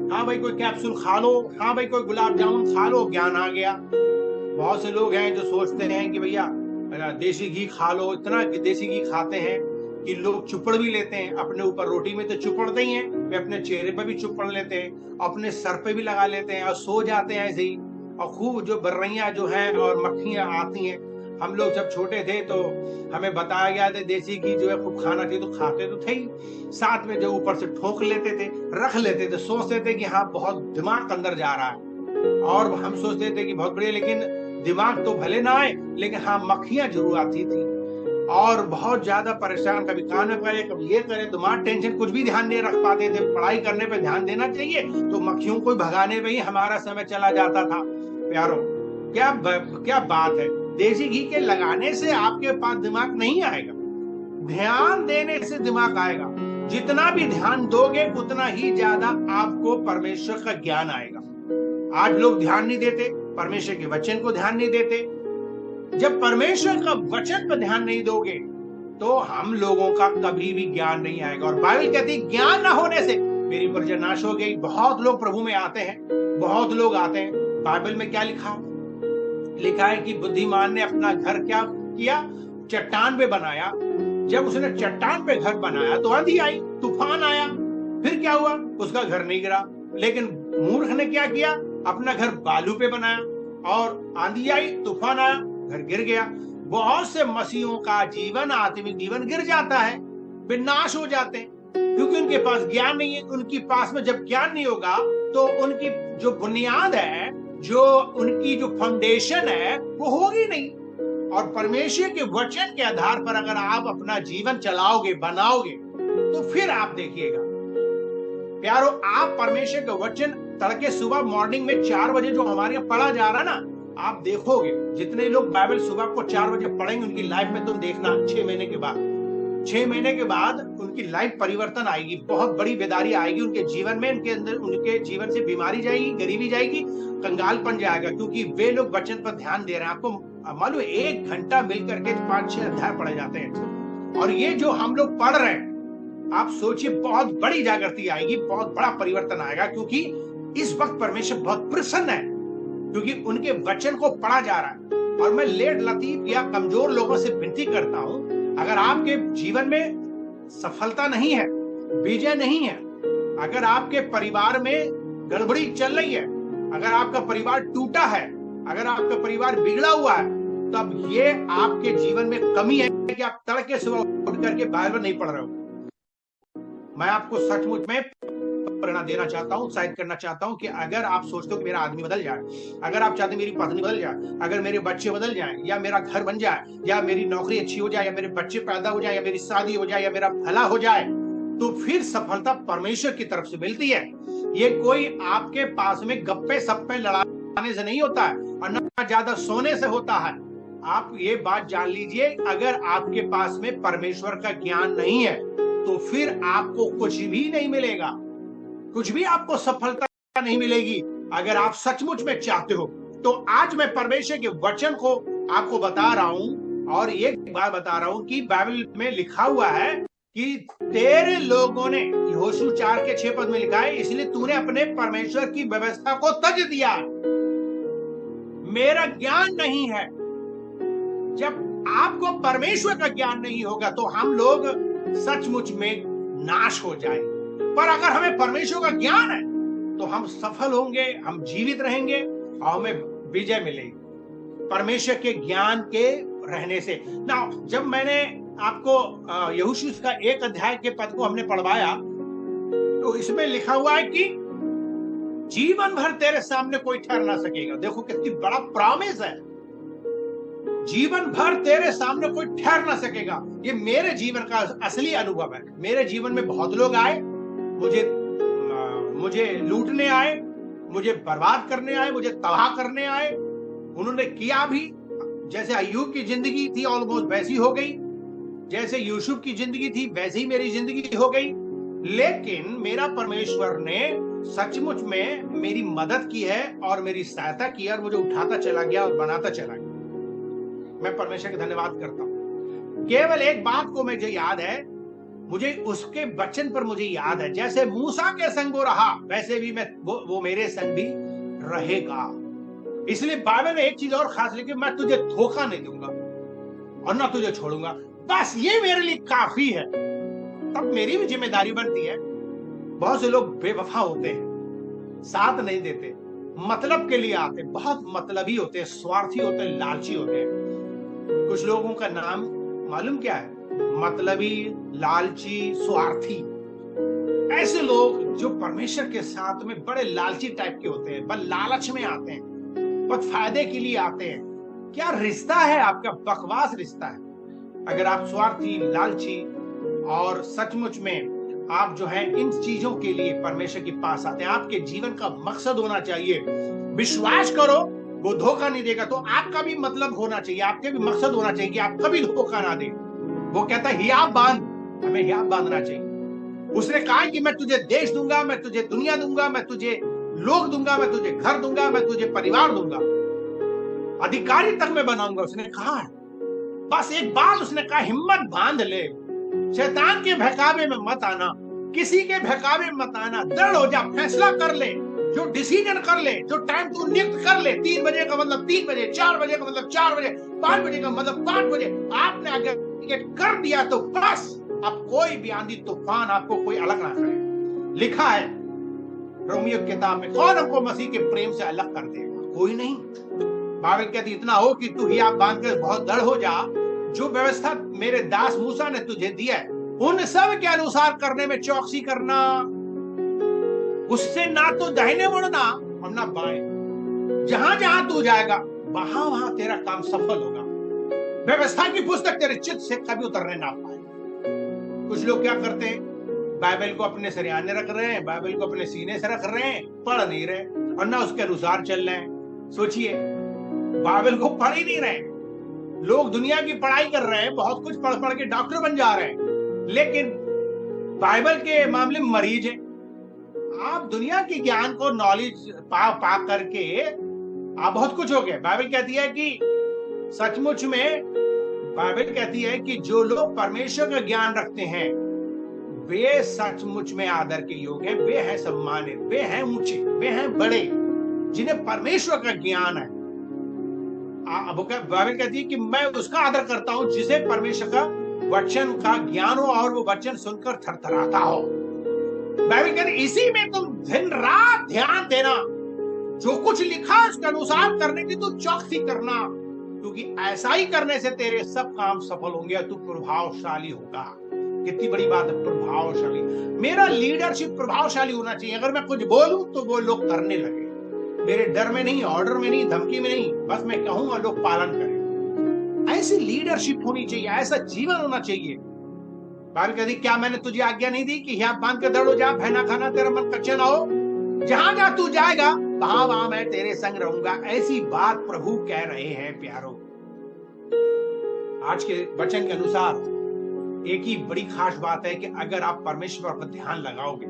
हाँ भाई कोई कैप्सूल खा लो, हाँ भाई कोई गुलाब जामुन खा लो, ज्ञान आ गया। बहुत से लोग हैं जो सोचते हैं कि भैया देसी घी खा लो, इतना देसी घी खाते हैं कि लोग चुपड़ भी लेते हैं, अपने ऊपर रोटी में तो चुपड़ते ही हैं, वे अपने चेहरे पर भी चुपड़ लेते हैं, अपने सर पे भी लगा लेते हैं और सो जाते हैं ऐसे ही। और खूब जो बर्रैया जो हैं और मक्खियां आती हैं। हम लोग जब छोटे थे तो हमें बताया गया था देसी घी जो है खूब खाना चाहिए, तो खाते तो थे ही, साथ में जो ऊपर से ठोक लेते थे, रख लेते थे, सोचते थे कि हाँ बहुत दिमाग अंदर जा रहा है, और हम सोचते थे कि बहुत बढ़िया, लेकिन दिमाग तो भले ना आए लेकिन हाँ मक्खियां जरूर आती थी और बहुत ज्यादा परेशान, कभी कान में करे, कभी ये करे, दिमाग टेंशन, कुछ भी ध्यान नहीं रख पाते थे। पढ़ाई करने पे ध्यान देना चाहिए तो मक्खियों को भगाने में ही हमारा समय चला जाता था। प्यारो, क्या बात है, देसी घी के लगाने से आपके पास दिमाग नहीं आएगा, ध्यान देने से दिमाग आएगा। जितना भी ध्यान दोगे उतना ही ज्यादा आपको परमेश्वर का ज्ञान आएगा। आज लोग ध्यान नहीं देते, परमेश्वर के वचन को ध्यान नहीं देते। जब परमेश्वर का वचन पर ध्यान नहीं दोगे तो हम लोगों का कभी भी ज्ञान नहीं आएगा। और बाइबल कहती है ज्ञान ना होने से मेरी प्रजा नाश हो गई। बहुत लोग प्रभु में आते हैं, बहुत लोग आते हैं, बाइबल में क्या लिखा है कि बुद्धिमान ने अपना घर क्या किया, चट्टान पे बनाया। जब उसने चट्टान पे घर बनाया तो आंधी आई, तूफान आया, फिर क्या हुआ, उसका घर नहीं गिरा। लेकिन मूर्ख ने क्या किया, अपना घर बालू पे बनाया और आंधी आई, तूफान आया, घर गिर गया। बहुत से मसीहों का जीवन, आत्मिक जीवन गिर जाता है, विनाश हो जाते हैं, क्योंकि उनके पास ज्ञान नहीं है। उनके पास में जब ज्ञान नहीं होगा तो उनकी जो बुनियाद है, जो उनकी जो फाउंडेशन है वो होगी नहीं। और परमेश्वर के वचन के आधार पर अगर आप अपना जीवन चलाओगे, बनाओगे, तो फिर आप देखिएगा प्यारो, आप परमेश्वर का वचन तड़के सुबह मॉर्निंग में 4 बजे जो हमारे यहाँ पढ़ा जा रहा है ना, आप देखोगे जितने लोग बाइबल सुबह को 4 बजे पढ़ेंगे उनकी लाइफ में तुम देखना 6 महीने के बाद, 6 महीने के बाद उनकी लाइफ परिवर्तन आएगी, बहुत बड़ी बेदारी आएगी उनके जीवन में। उनके अंदर, उनके जीवन से बीमारी जाएगी, गरीबी जाएगी, कंगालपन जाएगा, क्योंकि वे लोग वचन पर ध्यान दे रहे हैं। आपको मालूम है 1 घंटा मिलकर के 5-6 अध्याय पढ़े जाते हैं, और ये जो हम लोग पढ़ रहे हैं, आप सोचिए बहुत बड़ी जागृति आएगी, बहुत बड़ा परिवर्तन आएगा, क्योंकि इस वक्त परमेश्वर बहुत प्रसन्न है, क्योंकि उनके वचन को पढ़ा जा रहा है। और मैं लेट लतीफ या कमजोर लोगों से विनती करता हूं, अगर आपके जीवन में सफलता नहीं है, विजय नहीं है, अगर आपके परिवार में गड़बड़ी चल रही है, अगर आपका परिवार टूटा है, अगर आपका परिवार बिगड़ा हुआ है, तब ये आपके जीवन में कमी है कि आप तड़के सुबह उठ करके बाइबल नहीं पढ़ रहे हो। मैं आपको सचमुच में प्रेरणा देना चाहता हूं, उत्साहित करना चाहता हूं कि अगर आप सोचते हो कि मेरा आदमी बदल जाए, अगर आप चाहते मेरी पत्नी बदल जाए, अगर मेरे बच्चे बदल जाएं, या मेरा घर बन जाए, या मेरी नौकरी अच्छी हो जाए, या मेरे बच्चे पैदा हो जाए, या मेरी शादी हो जाए, या मेरा भला हो जाए, तो फिर सफलता परमेश्वर की तरफ से मिलती है। ये कोई आपके पास में गप्पे सप्पे लड़ाने से नहीं होता है और ना ज्यादा सोने से होता है। आप ये बात जान लीजिए, अगर आपके पास में परमेश्वर का ज्ञान नहीं है तो फिर आपको कुछ भी नहीं मिलेगा, कुछ भी आपको सफलता नहीं मिलेगी। अगर आप सचमुच में चाहते हो तो आज मैं परमेश्वर के वचन को आपको बता रहा हूं और ये बात बता रहा हूं कि बाइबल में लिखा हुआ है कि तेरे लोगों ने, यहोशू 4:6 में लिखा है, इसलिए तूने अपने परमेश्वर की व्यवस्था को तज दिया। मेरा ज्ञान नहीं है। जब आपको परमेश्वर का ज्ञान नहीं होगा तो हम लोग सचमुच में नाश हो जाएंगे, पर अगर हमें परमेश्वर का ज्ञान है तो हम सफल होंगे, हम जीवित रहेंगे और हमें विजय मिलेगी परमेश्वर के ज्ञान के रहने से। ना, जब मैंने आपको यहोशू का 1 अध्याय के पद को हमने पढ़वाया तो इसमें लिखा हुआ है कि जीवन भर तेरे सामने कोई ठहर ना सकेगा। देखो कितनी बड़ा प्रॉमिस है, जीवन भर तेरे सामने कोई ठहर ना सकेगा। ये मेरे जीवन का असली अनुभव है। मेरे जीवन में बहुत लोग आए, मुझे लूटने आए, मुझे बर्बाद करने आए, मुझे तबाह करने आए। उन्होंने किया भी। जैसे अय्यूब की जिंदगी थी ऑलमोस्ट वैसी हो गई, जैसे यूसुफ की जिंदगी थी वैसी ही मेरी जिंदगी हो गई। लेकिन मेरा परमेश्वर ने सचमुच में मेरी मदद की है और मेरी सहायता की और मुझे उठाता चला गया और बनाता चला गया। मैं परमेश्वर का धन्यवाद करता हूं। केवल एक बात को मुझे याद है, मुझे उसके वचन पर मुझे याद है, जैसे मूसा के संग वो रहा वैसे भी वो मेरे संग भी रहेगा। इसलिए बाइबल में एक चीज और खास लिखी, मैं तुझे धोखा नहीं दूंगा और ना तुझे छोड़ूंगा। बस ये मेरे लिए काफी है। तब मेरी भी जिम्मेदारी बनती है। बहुत से लोग बेवफा होते हैं, साथ नहीं देते, मतलब के लिए आते, बहुत मतलबी होते हैं, स्वार्थी होते हैं, लालची होते हैं। कुछ लोगों का नाम मालूम क्या है? मतलबी, लालची, स्वार्थी। ऐसे लोग जो परमेश्वर के साथ में बड़े लालची टाइप के होते हैं, बस लालच में आते हैं, बस फायदे के लिए आते हैं। क्या रिश्ता है आपका? बकवास रिश्ता है। अगर आप स्वार्थी, लालची और सचमुच में आप जो है इन चीजों के लिए परमेश्वर के पास आते हैं, आपके जीवन का मकसद होना चाहिए। विश्वास करो, वो धोखा नहीं देगा। तो आपका भी मतलब होना चाहिए, आपके भी मकसद होना चाहिए कि आप कभी धोखा ना दे। वो कहता है हियाब बांध, हमें हियाब बांधना चाहिए। उसने कहा कि मैं तुझे देश दूंगा, मैं तुझे दुनिया दूंगा, मैं तुझे लोग दूंगा, मैं तुझे घर दूंगा, मैं तुझे परिवार दूंगा, अधिकारी तक मैं बनाऊंगा। उसने कहा है। बस एक बात उसने कहा, हिम्मत बांध ले, शैतान के बहकावे में मत आना, किसी के बहकावे में मत आना, दृढ़ हो जा, फैसला कर ले, जो डिसीजन कर ले, जो टाइम तू नियुक्त कर ले। 3 बजे का मतलब 3 बजे, 4 बजे का मतलब 4 बजे, 5 बजे का मतलब 5 बजे। आपने अगर कर दिया तो बस अब कोई भी आंधी तूफान आपको कोई अलग ना करे। लिखा है रोमियो की किताब में, कौन हमको मसीह के प्रेम से अलग कर देगा? कोई नहीं। बाइबल कहती इतना हो कि तू ही आप बांध कर बहुत दृढ़ हो जा। जो व्यवस्था मेरे दास मूसा ने तुझे दिया है उन सब के अनुसार करने में चौकसी करना, उससे ना तो दाहिने मुड़ना और ना बाएं। जहां जहां तू जाएगा वहां वहां तेरा काम सफल होगा। व्यवस्था की पुस्तक तेरे चित्त से कभी उतरने ना पाए। कुछ लोग क्या करते हैं, बाइबल को अपने सरियाने रख रहे हैं, बाइबल को अपने सीने से रख रहे हैं, पढ़ नहीं रहे और ना उसके अनुसार चल रहे हैं। सोचिए, बाइबल को पढ़ ही नहीं रहे। लोग दुनिया की पढ़ाई कर रहे हैं, बहुत कुछ पढ़ पढ़ के डॉक्टर बन जा रहे हैं, लेकिन बाइबल के मामले में मरीज हैं। आप दुनिया की ज्ञान को नॉलेज पा करके आप बहुत कुछ हो गए। बाइबल कहती है कि सचमुच में, बाइबल कहती है कि जो लोग परमेश्वर का ज्ञान रखते हैं वे सचमुच में आदर के योग्य हैं, वे हैं सम्मानित, वे हैं ऊंचे, वे हैं बड़े, जिन्हें परमेश्वर का ज्ञान है। बाइबल कहती है कि मैं उसका आदर करता हूं जिसे परमेश्वर का वचन का ज्ञान हो और वो वचन सुनकर थरथराता हो। बाइबल कहती है इसी में तुम दिन रात ध्यान देना, जो कुछ लिखा उसके अनुसार करने की तू चौकसी करना, क्योंकि ऐसा ही करने से तेरे सब काम सफल होंगे और तू प्रभावशाली होगा। कितनी बड़ी बात है, प्रभावशाली। मेरा लीडरशिप प्रभावशाली होना चाहिए। अगर मैं कुछ बोलूं तो वो लोग करने लगे, मेरे डर में नहीं, ऑर्डर में नहीं, धमकी में नहीं, बस मैं कहूं और लोग पालन करें। ऐसी लीडरशिप होनी चाहिए, ऐसा जीवन होना चाहिए। बाइबल कहती क्या मैंने तुझे आज्ञा नहीं दी कि यहाँ बांध के दौड़ो, जा भय ना खाना, तेरा मन कच्चा ना हो, जहां जहां तू जाएगा वहां वहां मैं तेरे संग रहूंगा। ऐसी बात प्रभु कह रहे हैं प्यारो। आज के वचन के अनुसार एक ही बड़ी खास बात है कि अगर आप परमेश्वर पर ध्यान लगाओगे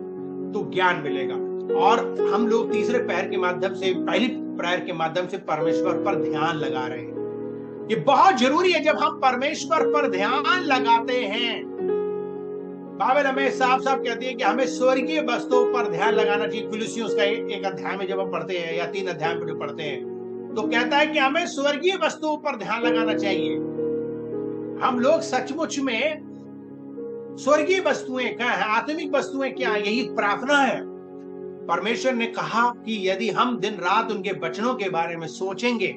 तो ज्ञान मिलेगा। और हम लोग तीसरे पैर के माध्यम से, पहली पैर के माध्यम से परमेश्वर पर ध्यान लगा रहे हैं। ये बहुत जरूरी है। जब हम परमेश्वर पर ध्यान लगाते हैं, बाइबल हमें साफ साफ कहती है कि हमें स्वर्गीय वस्तुओं पर ध्यान लगाना चाहिए। कुलुसियों का एक अध्याय में जब हम पढ़ते हैं या 3 अध्याय में जो पढ़ते हैं तो कहता है कि हमें स्वर्गीय वस्तुओं पर ध्यान लगाना चाहिए। हम लोग सचमुच में स्वर्गीय वस्तुएं क्या है, आत्मिक वस्तुएं क्या है, यही प्रार्थना है। परमेश्वर ने कहा कि यदि हम दिन रात उनके वचनों के बारे में सोचेंगे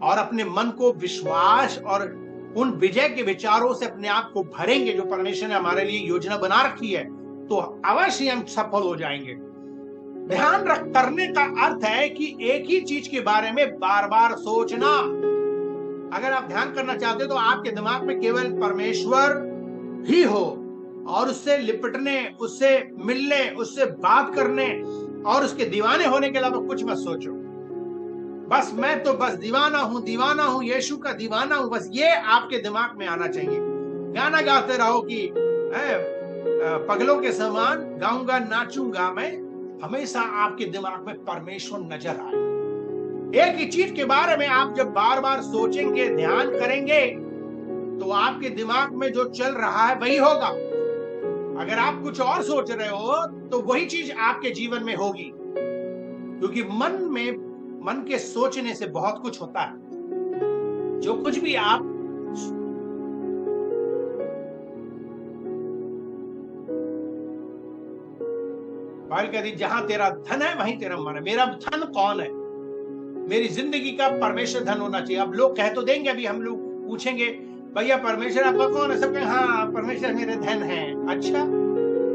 और अपने मन को विश्वास और उन विजय के विचारों से अपने आप को भरेंगे जो परमेश्वर ने हमारे लिए योजना बना रखी है, तो अवश्य हम सफल हो जाएंगे। ध्यान करने का अर्थ है कि एक ही चीज के बारे में बार बार सोचना। अगर आप ध्यान करना चाहते हो तो आपके दिमाग में केवल परमेश्वर ही हो और उससे लिपटने, उससे मिलने, उससे बात करने और उसके दीवाने होने के अलावा कुछ मत सोचो। बस मैं तो बस दीवाना हूं, यीशु का दीवाना हूं, बस ये आपके दिमाग में आना चाहिए। गाना गाते रहो कि पगलों के समान गाऊंगा नाचूंगा मैं, हमेशा आपके दिमाग में परमेश्वर नजर आए। एक ही चीज के बारे में आप जब बार बार सोचेंगे, ध्यान करेंगे, तो आपके दिमाग में जो चल रहा है वही होगा। अगर आप कुछ और सोच रहे हो तो वही चीज आपके जीवन में होगी, क्योंकि मन के सोचने से बहुत कुछ होता है। जो कुछ भी आप बाइबल कहती जहां तेरा धन है वहीं तेरा मन है। मेरा धन कौन है? मेरी जिंदगी का परमेश्वर धन होना चाहिए। अब लोग कह तो देंगे, अभी हम लोग पूछेंगे भैया परमेश्वर आपका कौन है? सब कहेंगे हाँ परमेश्वर मेरे धन है। अच्छा,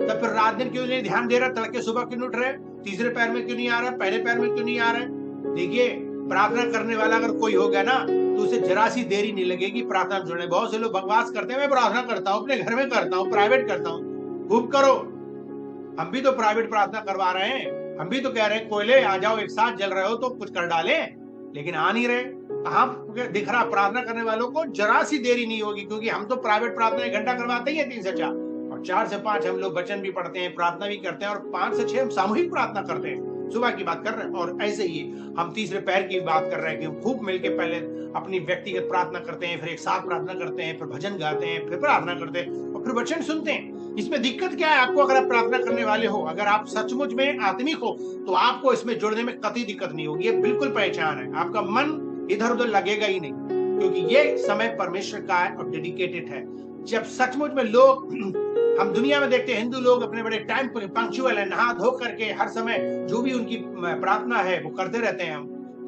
तब फिर रात दिन क्यों नहीं ध्यान दे रहा? तड़के सुबह क्यों उठ रहे? तीसरे पैर में क्यों नहीं आ रहा? पहले पैर में क्यों नहीं आ रहा है? देखिए, प्रार्थना करने वाला अगर कोई होगा ना तो उसे जरा सी देरी नहीं लगेगी प्रार्थना में जुड़ने। बहुत से लोग बकवास करते हैं, मैं प्रार्थना करता हूँ, अपने घर में करता हूँ, प्राइवेट करता हूँ। खूब करो, हम भी तो प्राइवेट प्रार्थना करवा रहे हैं। हम भी तो कह रहे हैं कोयले आ जाओ, एक साथ जल रहे हो तो कुछ कर डाले, लेकिन आ नहीं रहे। कहाँ दिख रहा? प्रार्थना करने वालों को जरा सी देरी नहीं होगी, क्योंकि हम तो प्राइवेट प्रार्थना 1 घंटा करवाते ही है, 3 से 4, और 4 से 5 हम लोग वचन भी पढ़ते हैं, प्रार्थना भी करते हैं, और 5 से 6 हम सामूहिक प्रार्थना करते हैं। सुबह की बात कर रहे हैं, और ऐसे ही हम तीसरे पैर की बात कर रहे हैं कि हम खूब मिलके पहले अपनी व्यक्तिगत प्रार्थना करते हैं, फिर एक साथ प्रार्थना करते हैं, फिर भजन गाते हैं, फिर प्रार्थना करते हैं और फिर वचन सुनते हैं। इसमें दिक्कत क्या है आपको? अगर आप प्रार्थना करने वाले हो, अगर आप सचमुच में आत्मिक हो, तो आपको इसमें जुड़ने में कतई दिक्कत नहीं होगी। ये बिल्कुल पहचान है, आपका मन इधर उधर लगेगा ही नहीं, क्योंकि ये समय परमेश्वर का है और डेडिकेटेड है। जब सचमुच में लोग, हम दुनिया में देखते हैं हिंदू लोग अपने बड़े टाइम पर पंक्चुअल है, नहा धो करके हर समय जो भी उनकी प्रार्थना है वो करते रहते हैं।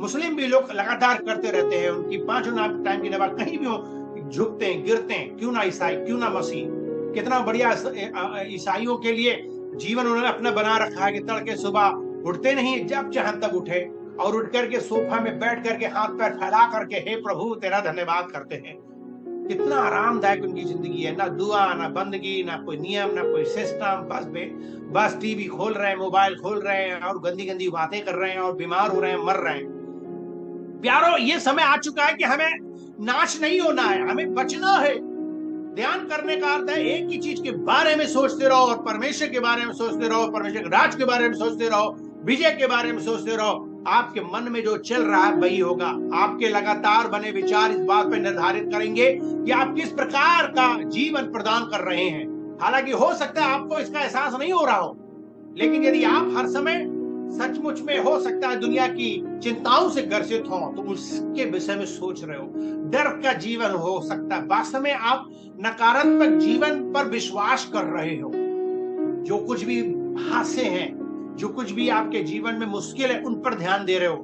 मुस्लिम भी लोग लगातार करते रहते हैं, उनकी 5 टाइम की नमाज कहीं भी हो झुकते हैं, गिरते हैं। क्यों ना ईसाई, क्यों ना मसीह, कितना बढ़िया ईसाइयों के लिए जीवन उन्होंने अपना बना रखा है कि तड़के सुबह उठते नहीं, जब चाहे तब उठे और उठ करके सोफा में बैठ करके हाथ पैर फैला करके हे प्रभु तेरा धन्यवाद करते हैं। कितना आरामदायक उनकी जिंदगी है, ना दुआ, ना बंदगी, ना कोई नियम, ना कोई सिस्टम। बस टीवी खोल रहे हैं, मोबाइल खोल रहे हैं और गंदी गंदी बातें कर रहे हैं और बीमार हो रहे हैं, मर रहे हैं। प्यारो, ये समय आ चुका है कि हमें नाश नहीं होना है, हमें बचना है। ध्यान करने का अर्थ है एक ही चीज के बारे में सोचते रहो और परमेश्वर के बारे में सोचते रहो, परमेश्वर के राज के बारे में सोचते रहो, विजय के बारे में सोचते रहो। आपके मन में जो चल रहा है वही होगा। आपके लगातार बने विचार इस बात पर निर्धारित करेंगे कि आप किस प्रकार का जीवन प्रदान कर रहे हैं। हालांकि हो सकता है आपको इसका एहसास नहीं हो रहा हो, लेकिन यदि आप हर समय सचमुच में हो सकता है दुनिया की चिंताओं से ग्रसित हो तो उसके विषय में सोच रहे हो, डर का जीवन हो सकता है, वास्तव में आप नकारात्मक जीवन पर विश्वास कर रहे हो। जो कुछ भी हादसे हैं, जो कुछ भी आपके जीवन में मुश्किल है, उन पर ध्यान दे रहे हो।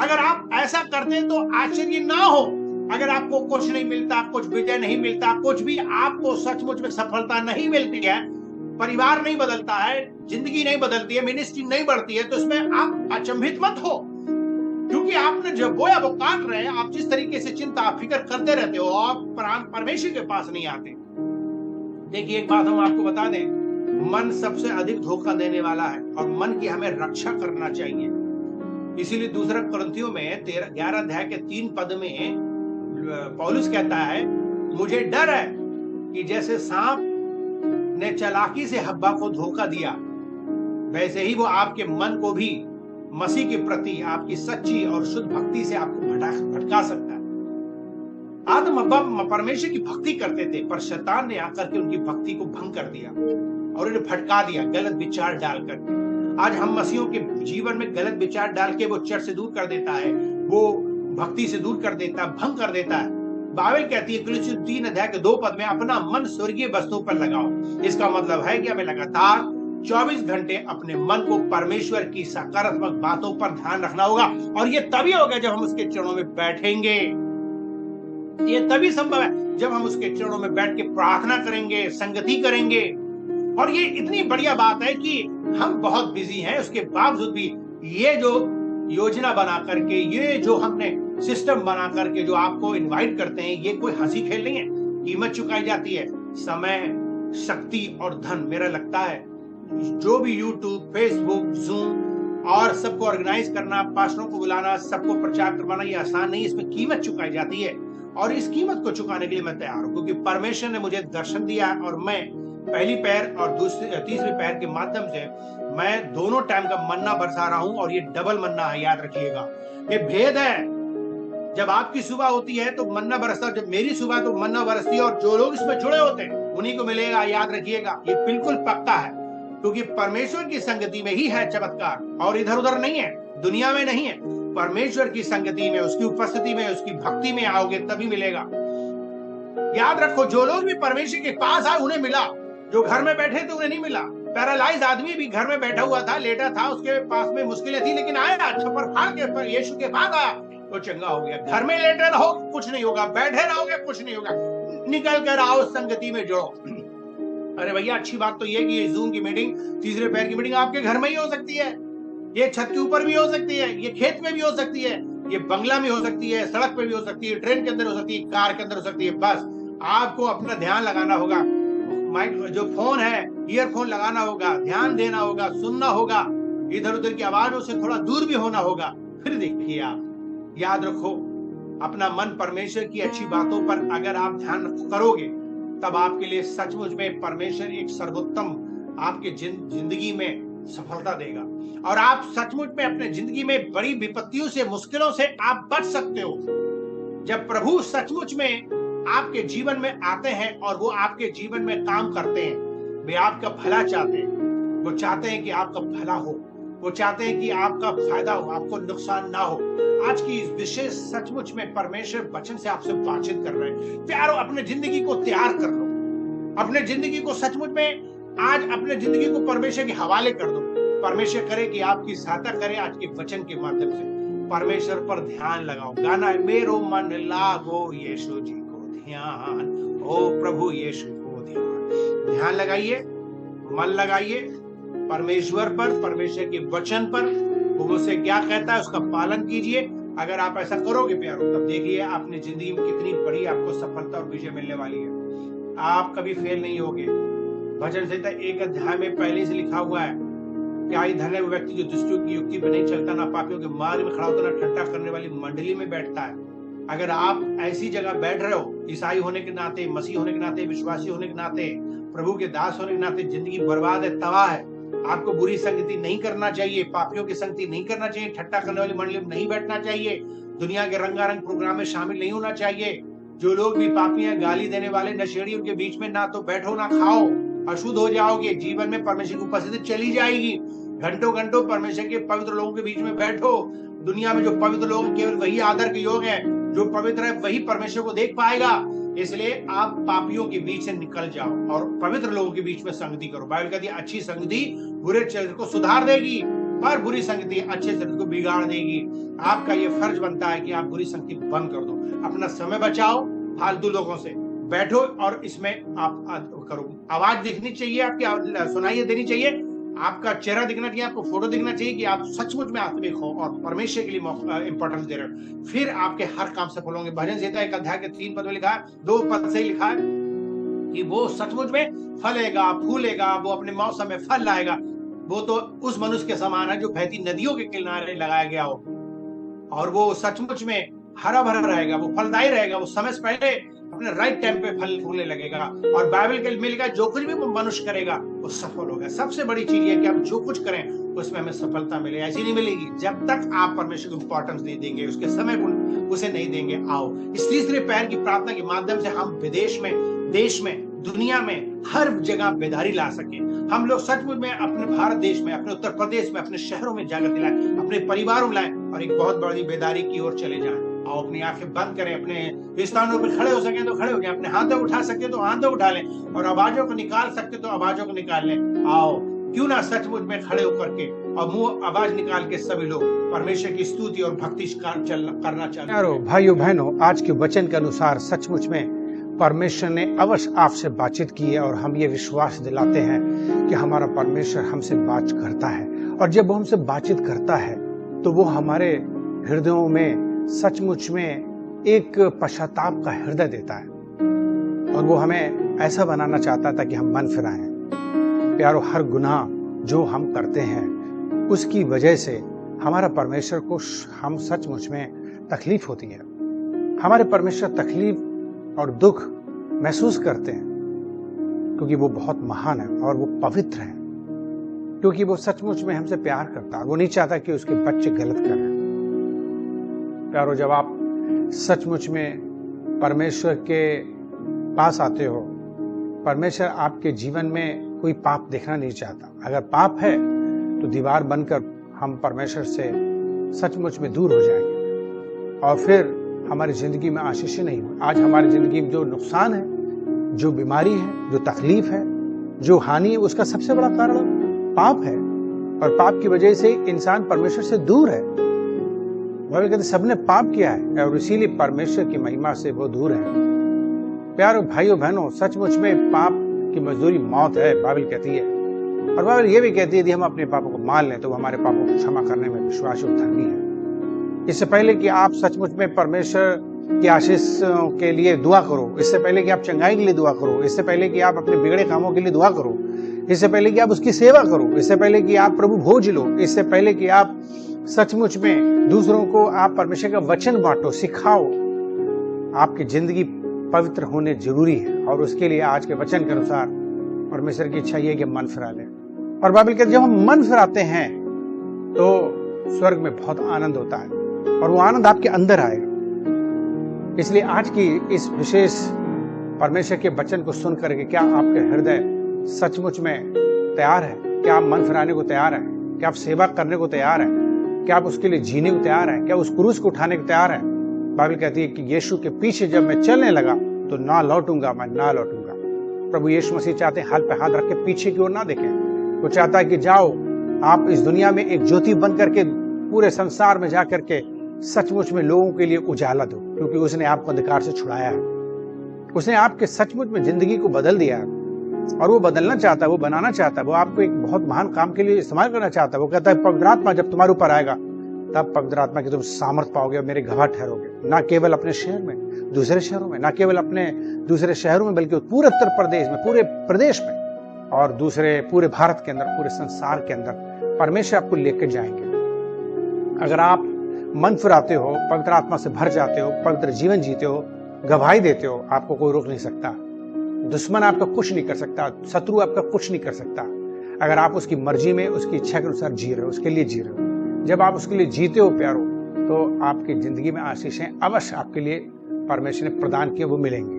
अगर आप ऐसा करते हैं तो आश्चर्य ना हो अगर आपको कुछ नहीं मिलता, कुछ विजय नहीं मिलता, कुछ भी आपको सचमुच में सफलता नहीं मिलती है, परिवार नहीं बदलता है, जिंदगी नहीं बदलती है, मिनिस्ट्री नहीं बढ़ती है, तो इसमें आप अचंभित मत हो, क्योंकि आपने जो बोया वो काट रहे हैं। आप जिस तरीके से चिंता फिक्र करते रहते हो, आप परमेश्वर के पास नहीं आते। देखिए एक बात हम आपको बता दें, मन सबसे अधिक धोखा देने वाला है और मन की हमें रक्षा करना चाहिए। इसीलिए दूसरा कुरिन्थियों में 11 अध्याय के 3 पद में पौलुस कहता है, मुझे डर है कि जैसे सांप ने चालाकी से हव्वा को धोखा दिया, वैसे ही वो आपके मन को भी मसीह के प्रति आपकी सच्ची और शुद्ध भक्ति से आपको भटका सकता है। आदम हव्वा परमेश्वर की भक्ति करते थे, पर शैतान ने आकर के उनकी भक्ति को भंग कर दिया और उन्हें भटका दिया गलत विचार डाल करके। आज हम मसीहों के जीवन में गलत विचार डाल के वो चर्च से दूर कर देता है, वो भक्ति से दूर कर देता है, भंग कर देता है। बाइबल कहती है कुलुस्सी 3 अध्याय के 2 पद में, अपना मन स्वर्गीय वस्तुओं पर लगाओ। इसका मतलब है कि हमें लगातार 24 घंटे अपने मन को परमेश्वर की सकारात्मक बातों पर ध्यान रखना होगा। और ये तभी होगा जब हम उसके चरणों में बैठेंगे। ये तभी संभव है जब हम उसके चरणों में बैठ के प्रार्थना करेंगे, संगति करेंगे। और ये इतनी बढ़िया बात है कि हम बहुत बिजी हैं, उसके बावजूद भी ये जो योजना बना करके, ये जो हमने सिस्टम बना करके जो आपको इनवाइट करते हैं, ये कोई हंसी खेल नहीं है। कीमत चुकाई जाती है, समय, शक्ति और धन। मेरा लगता है जो भी यूट्यूब, फेसबुक, जूम और सबको ऑर्गेनाइज करना, पास्टरों को बुलाना, सबको प्रचार करवाना, ये आसान नहीं। इसमें कीमत चुकाई जाती है और इस कीमत को चुकाने के लिए मैं तैयार हूं, क्योंकि परमेश्वर ने मुझे दर्शन दिया और मैं पहली पैर और तीसरे पैर के माध्यम से मैं दोनों टाइम का मन्ना बरसा रहा हूं। और ये डबल मन्ना है, याद रखिएगा। ये भेद है, जब आपकी सुबह होती है तो मन्ना बरसता, जब मेरी सुबह तो मन्ना बरसती है। और जो लोग इसमें जुड़े होते हैं उन्हीं को मिलेगा, याद रखिएगा। ये बिल्कुल पक्का है, क्योंकि परमेश्वर की संगति में ही है चमत्कार, और इधर उधर नहीं है, दुनिया में नहीं है। परमेश्वर की संगति में, उसकी उपस्थिति में, उसकी भक्ति में आओगे तभी मिलेगा। याद रखो, जो लोग भी परमेश्वर के पास आए उन्हें मिला, जो घर में बैठे थे उन्हें नहीं मिला। पैरालाइज आदमी भी घर में बैठा हुआ था, लेटा था, उसके पास में मुश्किलें थी, लेकिन आया छप्पर फाड़ के पर यीशु के पास आया तो चंगा हो गया। घर में लेटे रहो कुछ नहीं होगा, बैठे रहोगे कुछ नहीं होगा, निकल कर आओ, संगति में जुड़ो। अरे भैया, अच्छी बात तो ये कि ये जूम की मीटिंग, तीसरे पैर की मीटिंग आपके घर में ही हो सकती है, ये छत के ऊपर भी हो सकती है, ये खेत में भी हो सकती है, ये बंगला में हो सकती है, सड़क पे भी हो सकती है, ट्रेन के अंदर हो सकती है, कार के अंदर हो सकती है। बस आपको अपना ध्यान लगाना होगा, माइक जो फोन है, ईयरफोन लगाना होगा, ध्यान देना होगा, सुनना होगा, इधर उधर की आवाजों से थोड़ा दूर भी होना होगा। फिर देखिए, आप याद रखो, अपना मन परमेश्वर की अच्छी बातों पर अगर आप ध्यान करोगे, तब आपके लिए सचमुच में परमेश्वर एक सर्वोत्तम आपके जिंदगी में सफलता देगा। और आप सचमुच में अपने जिंदगी में बड़ी विपत्तियों से, मुश्किलों से आप बच सकते हो। जब प्रभु सचमुच में आपके जीवन में आते हैं और वो आपके जीवन में काम करते हैं, वे आपका भला चाहते हैं, वो चाहते हैं कि आपका भला हो, वो चाहते हैं कि आपका फायदा हो, आपको नुकसान ना हो। आज की इस विशेष सचमुच में परमेश्वर वचन से आपसे बातचीत कर रहे हैं। प्यारो, अपने जिंदगी को तैयार कर लो, अपने जिंदगी को सचमुच में आज अपने जिंदगी को परमेश्वर के हवाले कर दो। परमेश्वर करे कि आपकी सहायता करे आज के वचन के माध्यम से। परमेश्वर पर ध्यान लगाओ। गाना है, मेरो मन लागो यीशु जी को ध्यान, ओ प्रभु यीशु को ध्यान। ध्यान लगाइए, मन लगाइए परमेश्वर पर, परमेश्वर के वचन पर। वो मुझसे क्या कहता है उसका पालन कीजिए। अगर आप ऐसा करोगे प्यारो, तब देखिए अपनी जिंदगी में कितनी बड़ी आपको सफलता और विजय मिलने वाली है। आप कभी फेल नहीं होगे। भजन संहिता 1 अध्याय में पहले से लिखा हुआ है, क्या ही धन्य वो व्यक्ति जो दुष्टों की युक्ति पर नहीं चलता, ना पापियों के मार्ग में खड़ा होता, ना ठट्ठा करने वाली मंडली में बैठता है। अगर आप ऐसी जगह बैठ रहे हो, ईसाई होने के नाते, मसीह होने के नाते, विश्वासी होने के नाते, प्रभु के दास होने के नाते, जिंदगी बर्बाद है, तबाह है। आपको बुरी संगति नहीं करना चाहिए, पापियों की संगति नहीं करना चाहिए, ठट्ठा करने वाली मंडली में नहीं बैठना चाहिए, दुनिया के रंगारंग प्रोग्राम में शामिल नहीं होना चाहिए। जो लोग भी पापी हैं, गाली देने वाले, नशेड़ी, उनके बीच में ना तो बैठो ना खाओ, अशुद्ध हो जाओगे। जीवन में परमेश्वर की उपस्थिति चली जाएगी। घंटों घंटों परमेश्वर के पवित्र लोगों के बीच में बैठो। दुनिया में जो पवित्र लोग, केवल वही आदर के योग हैं, जो पवित्र है वही परमेश्वर को देख पाएगा। इसलिए आप पापियों के बीच से निकल जाओ और पवित्र लोगों के बीच में संगति करो। बाइबल कहती है, अच्छी संगति बुरे चरित्र को सुधार देगी, पर बुरी संगति अच्छे चरित्र को बिगाड़ देगी। आपका ये फर्ज बनता है कि आप बुरी संगति बंद कर दो, अपना समय बचाओ, फालतू लोगों से बैठो और इसमें आप करो। आवाज दिखनी चाहिए आपकी, सुनाई देनी चाहिए, आपका चेहरा दिखना चाहिए, आपको फोटो दिखना चाहिए कि आप सचमुच में आत्मिक हो और परमेश्वर के लिए इंपॉर्टेंस दे रहे हो। फिर आपके हर काम सफल होंगे। भजन संहिता 1 अध्याय के 3 पद में लिखा है, 2 पद से लिखा है कि वो सचमुच में फलेगा, फूलेगा, वो अपने मौसम में फल लाएगा। वो तो उस मनुष्य के समान है जो बहती नदियों के किनारे लगाया गया हो, और वो सचमुच में हरा भरा रहेगा, वो फलदायी रहेगा, वो समय से पहले अपने राइट टाइम पे फल फूलने लगेगा। और बाइबल के मिलेगा जो कुछ भी वो मनुष्य करेगा वो सफल होगा। सबसे बड़ी चीज है कि आप जो कुछ करें उसमें हमें सफलता मिले। ऐसी नहीं मिलेगी जब तक आप परमेश्वर को इंपॉर्टेंस नहीं देंगे, उसके समय को उसे नहीं देंगे। आओ इस तीसरे पैर की प्रार्थना के माध्यम से हम विदेश में, देश में, दुनिया में हर जगह बेदारी ला सके। हम लोग सचमुच में अपने भारत देश में, अपने उत्तर प्रदेश में, अपने शहरों में जागृति लाएं, अपने परिवारों में लाएं और एक बहुत बड़ी बेदारी की ओर चले जाएं। आओ अपनी आंखें बंद करें, अपने स्थानों पर खड़े हो सके तो खड़े हो जाएं, अपने हाथों उठा सकते तो हाथों उठा लें, और आवाजों को निकाल सकते तो आवाजों को निकाल लें। आओ क्यों ना सचमुच में खड़े होकर के और मुंह आवाज निकाल के सभी लोग परमेश्वर की स्तुति और भक्ति करना चाहते हैं। भाइयों बहनों, आज के वचन के अनुसार सचमुच में परमेश्वर ने अवश्य आपसे बातचीत की है, और हम ये विश्वास दिलाते हैं कि हमारा परमेश्वर हमसे बात करता है। और जब वो हमसे बातचीत करता है तो वो हमारे हृदयों में सचमुच में एक पश्चाताप का हृदय देता है, और वो हमें ऐसा बनाना चाहता था कि हम मन फिराएं। प्यारो, हर गुनाह जो हम करते हैं उसकी वजह से हमारा परमेश्वर को हम सचमुच में तकलीफ होती है। हमारे परमेश्वर तकलीफ और दुख महसूस करते हैं क्योंकि वो बहुत महान है और वो पवित्र है, क्योंकि वो सचमुच में हमसे प्यार करता है। वो नहीं चाहता कि उसके बच्चे गलत करें। प्यारो, जब आप सचमुच में परमेश्वर के पास आते हो, परमेश्वर आपके जीवन में कोई पाप देखना नहीं चाहता। अगर पाप है तो दीवार बनकर हम परमेश्वर से सचमुच में दूर हो जाएंगे, और फिर हमारी जिंदगी में आशीष नहीं हो। आज हमारी जिंदगी में जो नुकसान है, जो बीमारी है, जो तकलीफ है, जो हानि है, उसका सबसे बड़ा कारण पाप है, और पाप की वजह से इंसान परमेश्वर से दूर है। बाइबल कहते सबने पाप किया है और इसीलिए परमेश्वर की महिमा से वो दूर है। प्यारो भाइयों बहनों, सचमुच में पाप की मजदूरी मौत है, बाइबल कहती है। और बाइबल ये भी कहती है यदि हम अपने पापों को मान लें तो वो हमारे पापों को क्षमा करने में विश्वासी और धर्मी है। इससे पहले कि आप सचमुच में परमेश्वर की आशीष के लिए दुआ करो, इससे पहले कि आप चंगाई के लिए दुआ करो, इससे पहले कि आप अपने बिगड़े कामों के लिए दुआ करो, इससे पहले कि आप उसकी सेवा करो, इससे पहले कि आप प्रभु भोज लो, इससे पहले कि आप सचमुच में दूसरों को आप परमेश्वर का वचन बांटो, सिखाओ, आपकी जिंदगी पवित्र होने जरूरी है। और उसके लिए आज के वचन के अनुसार परमेश्वर की इच्छा ये कि मन फिरा लें। और बाइबल कहती है जब हम मन फिराते हैं तो स्वर्ग में बहुत आनंद होता है, और वो आनंद आपके अंदर आएगा। इसलिए आज की इस विशेष परमेश्वर के वचन को सुन करके क्या आपके हृदय सचमुच में तैयार है? क्या आप मन फिराने को तैयार है? क्या आप सेवा करने को तैयार है? क्या आप उसके लिए जीने को तैयार है? क्या उस क्रूस को उठाने को तैयार है? बाइबल कहती है कि यीशु के पीछे जब मैं चलने लगा तो ना लौटूंगा, मैं ना लौटूंगा। प्रभु यीशु मसीह चाहते हैं हाथ पे हाथ रख के पीछे की ओर ना देखें। वो चाहता है कि जाओ, आप इस दुनिया में एक ज्योति बन करके पूरे संसार में जाकर के सचमुच में लोगों के लिए उजाला दो, क्योंकि उसने आपको अंधकार से छुड़ाया है। उसने आपके सचमुच में जिंदगी को बदल दिया है, और वो बदलना चाहता है, वो बनाना चाहता है, वो आपको एक बहुत महान काम के लिए इस्तेमाल करना चाहता है। वो कहता है पवित्र आत्मा जब तुम्हारे ऊपर आएगा तब पवित्र आत्मा की तुम सामर्थ पाओगे और मेरे गवाह ठहरोगे, ना केवल अपने शहर में, दूसरे शहरों में, ना केवल अपने दूसरे शहरों में, बल्कि पूरे उत्तर प्रदेश में, पूरे प्रदेश में, और दूसरे पूरे भारत के अंदर, पूरे संसार के अंदर परमेश्वर आपको लेकर जाएंगे। अगर आप मन फिराते हो, पवित्र आत्मा से भर जाते हो, पवित्र जीवन जीते हो, गवाही देते हो, आपको कोई रोक नहीं सकता। दुश्मन आपका कुछ नहीं कर सकता, शत्रु आपका कुछ नहीं कर सकता, अगर आप उसकी मर्जी में, उसकी इच्छा के अनुसार जी रहे हो, उसके लिए जी रहे हो। जब आप उसके लिए जीते हो प्यारो, तो आपकी जिंदगी में आशीषें अवश्य आपके लिए परमेश्वर ने प्रदान किए वो मिलेंगे।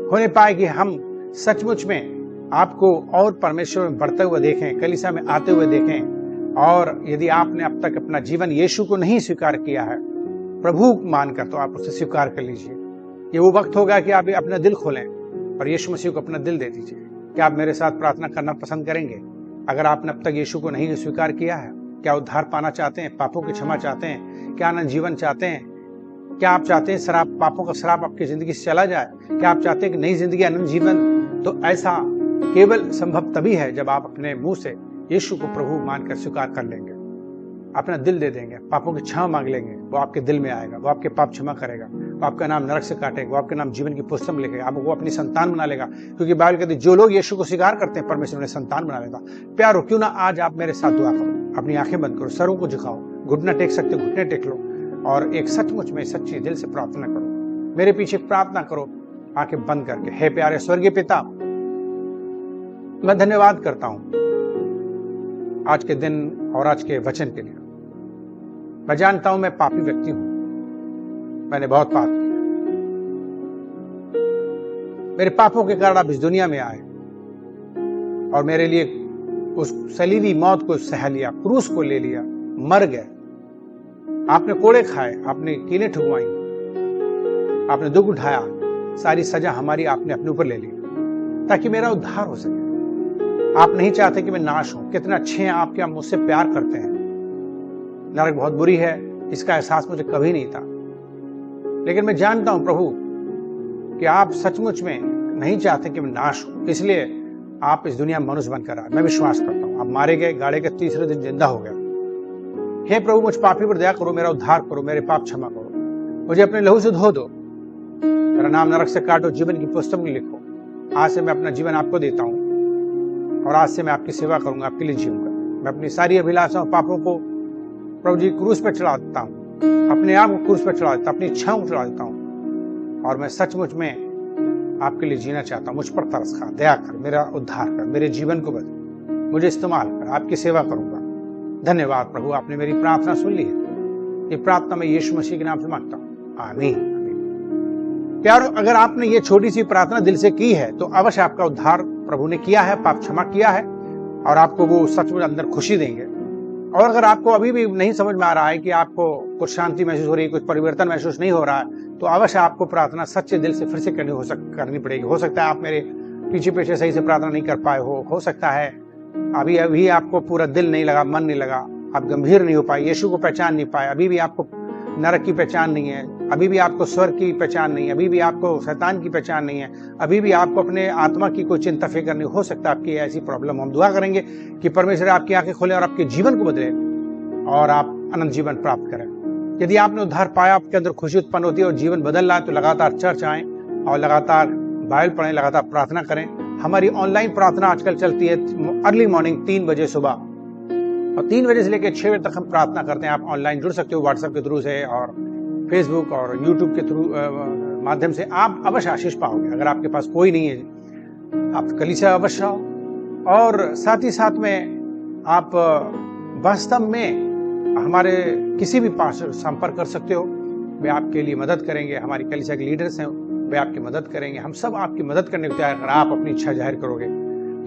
होने पाए कि हम सचमुच में आपको और परमेश्वर में बढ़ते हुए देखें, कलीसिया में आते हुए देखें। और यदि आपने अब तक अपना जीवन यीशु को नहीं स्वीकार किया है प्रभु मानकर, तो आप उसे स्वीकार कर लीजिए। ये वो वक्त होगा कि आप अपना दिल खोलें और यीशु मसीह को अपना दिल दे दीजिए। क्या आप मेरे साथ प्रार्थना करना पसंद करेंगे? अगर आपने अब तक यीशु को नहीं स्वीकार किया है, क्या उद्धार पाना चाहते हैं, पापों की क्षमा चाहते हैं, क्या आनंद जीवन चाहते हैं, क्या आप चाहते हैं शराब, पापों का शराब आपकी जिंदगी से चला जाए, क्या आप चाहते हैं कि नई जिंदगी, आनंद जीवन? तो ऐसा केवल संभव तभी है जब आप अपने मुंह से यीशु को प्रभु मानकर स्वीकार कर लेंगे, अपना दिल दे देंगे, पापों की क्षमा मांग लेंगे। वो आपके दिल में आएगा, वो आपके पाप क्षमा करेगा वो आपका नाम नरक से काटेगा, वो आपका नाम जीवन की पुस्तक में लिखेगा, आपको अपनी संतान बना लेगा। क्योंकि बाइबल कहती है जो लोग यीशु को स्वीकार करते हैं परमेश्वर उन्हें संतान बना लेगा। प्यारो, क्यों ना आज आप मेरे साथ दुआ करो, अपनी आंखें बंद करो, सरों को झुकाओ, घुटना टेक सकते हो घुटने टेक लो और एक सचमुच में सच्ची दिल से प्रार्थना करो। मेरे पीछे प्रार्थना करो आंखें बंद करके। हे प्यारे स्वर्गीय पिता, मैं धन्यवाद करता हूं आज के दिन और आज के वचन के लिए। मैं जानता हूं मैं पापी व्यक्ति हूं, मैंने बहुत पाप किया। मेरे पापों के कारण आप इस दुनिया में आए और मेरे लिए उस सलीबी मौत को सह लिया, क्रूस को ले लिया, मर गए। आपने कोड़े खाए, आपने कीलें ठुकवाई, आपने दुख उठाया, सारी सजा हमारी आपने अपने ऊपर ले ली ताकि मेरा उद्धार हो सके। आप नहीं चाहते कि मैं नाश हूं। कितना अच्छे हैं आप, क्या मुझसे प्यार करते हैं। नरक बहुत बुरी है, इसका एहसास मुझे कभी नहीं था, लेकिन मैं जानता हूं प्रभु कि आप सचमुच में नहीं चाहते कि मैं नाश हूं, इसलिए आप इस दुनिया में मनुष्य बनकर आए। मैं विश्वास करता हूं आप मारे गए, गाड़े के तीसरे दिन जिंदा हो गया। हे प्रभु, मुझ पापी पर दया करो, मेरा उद्धार करो, मेरे पाप क्षमा करो, मुझे अपने लहू से धो दो, मेरा नाम नरक से काटो, जीवन की पुस्तक में लिखो। आज से मैं अपना जीवन आपको देता हूं और आज से मैं आपकी सेवा करूंगा, आपके लिए जीऊंगा। मैं अपनी सारी अभिलाषाओं पापों को प्रभु जी क्रूस पर चढ़ा देता हूं, अपने आप को क्रूस पर चढ़ा देता हूं, अपनी इच्छाओं को चढ़ा देता हूं और मैं सचमुच में आपके लिए जीना चाहता हूं। मुझ पर तरस खा, दया कर, मेरा उद्धार कर, मेरे जीवन को बदल, मुझे इस्तेमाल कर, आपकी सेवा करूंगा। धन्यवाद प्रभु, आपने मेरी प्रार्थना सुन ली है। ये प्रार्थना मैं यीशु मसीह के नाम से मांगता हूं, आमीन। प्यारो, अगर आपने ये छोटी सी प्रार्थना दिल से की है तो अवश्य आपका उद्धार प्रभु ने किया है, पाप क्षमा किया है और आपको वो सचमुच अंदर खुशी देंगे। और अगर आपको अभी भी नहीं समझ में आ रहा है कि आपको कुछ शांति महसूस हो रही है, कुछ परिवर्तन महसूस नहीं हो रहा है, तो अवश्य आपको प्रार्थना सच्चे दिल से फिर से करनी पड़ेगी। हो सकता है आप मेरे पीछे सही से प्रार्थना नहीं कर पाए हो सकता है अभी आपको पूरा दिल नहीं लगा, मन नहीं लगा, आप गंभीर नहीं हो पाए, यीशु को पहचान नहीं पाए, अभी भी आपको नरक की पहचान नहीं है, अभी भी आपको स्वर्ग की पहचान नहीं है, अभी भी आपको शैतान की पहचान नहीं है, अभी भी आपको अपने आत्मा की कोई चिंता फिक्र नहीं। हो सकता है आपकी ऐसी प्रॉब्लम। हम दुआ करेंगे कि परमेश्वर आपकी आंखें खोले और आपके जीवन को बदले और आप अनंत जीवन प्राप्त करें। यदि आपने उद्धार पाया, आपके अंदर खुशी उत्पन्न होती है और जीवन बदल रहा है, तो लगातार चर्च आएं और लगातार बाइबल पढ़ें, लगातार प्रार्थना करें। हमारी ऑनलाइन प्रार्थना आजकल चलती है अर्ली मॉर्निंग 3 बजे सुबह और 3 बजे से लेकर 6 बजे तक हम प्रार्थना करते हैं। आप ऑनलाइन जुड़ सकते हो व्हाट्सएप के थ्रू से और फेसबुक और यूट्यूब के थ्रू माध्यम से। आप अवश्य आशीष पाओगे। अगर आपके पास कोई नहीं है, आप कलीसिया अवश्य आओ और साथ ही साथ में आप वास्तव में हमारे किसी भी पास संपर्क कर सकते हो। वे आपके लिए मदद करेंगे। हमारी कलीसिया के लीडर्स हैं, वे आपकी मदद करेंगे। हम सब आपकी मदद करने को तैयार। अगर आप अपनी इच्छा जाहिर करोगे,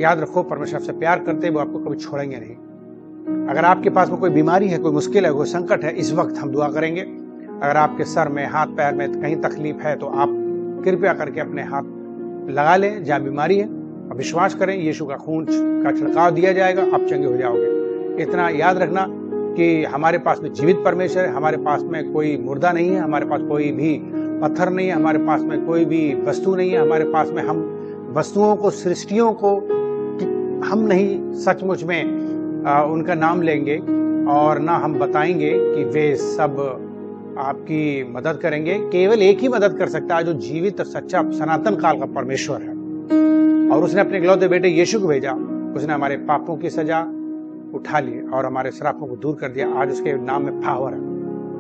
याद रखो परमेश्वर आपसे प्यार करते हैं, वो आपको कभी छोड़ेंगे नहीं। अगर आपके पास में कोई बीमारी है, कोई मुश्किल है, कोई संकट है, इस वक्त हम दुआ करेंगे। अगर आपके सर में, हाथ पैर में कहीं तकलीफ है तो आप कृपया करके अपने हाथ लगा लें जहाँ बीमारी है और विश्वास करें यीशु का खून का छिड़काव दिया जाएगा, आप चंगे हो जाओगे। इतना याद रखना कि हमारे पास में जीवित परमेश्वर है, हमारे पास में कोई मुर्दा नहीं है, हमारे पास कोई भी पत्थर नहीं है, हमारे पास में कोई भी वस्तु नहीं है। हमारे पास में हम वस्तुओं को, सृष्टियों को हम नहीं सचमुच में उनका नाम लेंगे और ना हम बताएंगे कि वे सब आपकी मदद करेंगे। केवल एक ही मदद कर सकता है जो जीवित और सच्चा सनातन काल का परमेश्वर है और उसने अपने इकलौते बेटे यीशु को भेजा। उसने हमारे पापों की सजा उठा ली और हमारे श्रापों को दूर कर दिया। आज उसके नाम में पावर है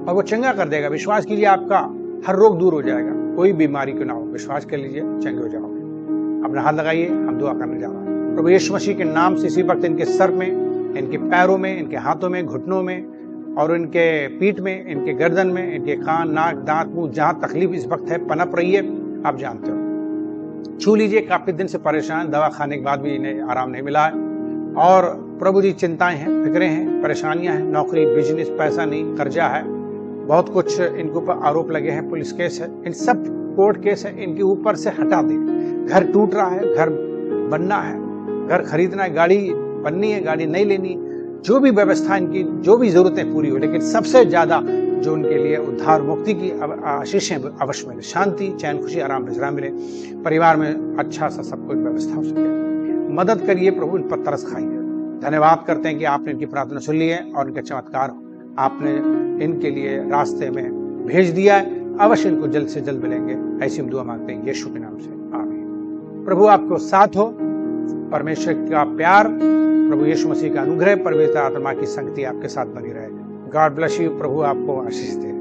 और वो चंगा कर देगा। विश्वास कीजिए, आपका हर रोग दूर हो जाएगा। कोई बीमारी क्यों ना हो, विश्वास कर लीजिए, चंगे हो जाओगे। अपना हाथ लगाइए, हम दुआ करने जा रहे हैं। प्रभु यीशु मसीह के नाम से इसी वक्त इनके सर में, इनके पैरों में, इनके हाथों में, घुटनों में और इनके पीठ में, इनके गर्दन में, इनके कान, नाक, दांत, मुंह, जहां तकलीफ इस वक्त है पनप रही है, आप जानते हो, छू लीजिए। काफी दिन से परेशान, दवा खाने के बाद भी इन्हें आराम नहीं मिला है और प्रभु जी चिंताएं हैं, फिक्रें हैं, परेशानियां हैं, नौकरी, बिजनेस, पैसा नहीं, कर्जा है, बहुत कुछ इनके ऊपर आरोप लगे हैं, पुलिस केस है, इन सब कोर्ट केस है, इनके ऊपर से हटा दें। घर टूट रहा है, घर बनना है, घर खरीदना है, गाड़ी बननी है, गाड़ी नहीं लेनी, जो भी व्यवस्था इनकी, जो भी जरूरतें पूरी हो, लेकिन सबसे ज्यादा जो उनके लिए उद्धार मुक्ति की आशीषें अवश्य मिले, शांति, चैन, खुशी, आराम, विश्राम मिले, परिवार में अच्छा सा सब कुछ व्यवस्था हो सके। मदद करिए प्रभु, इन पर तरस खाइए। धन्यवाद करते हैं कि आपने इनकी प्रार्थना सुन ली है और इनके चमत्कार आपने इनके लिए रास्ते में भेज दिया है। अवश्य इनको जल्द से जल्द मिलेंगे। ऐसी हम दुआ मांगते हैं यीशु के नाम से, आमीन। प्रभु आपको साथ हो, परमेश्वर का प्यार, प्रभु यीशु मसीह का अनुग्रह, पवित्र आत्मा की संगति आपके साथ बनी रहे। God bless you. प्रभु आपको आशीष दे।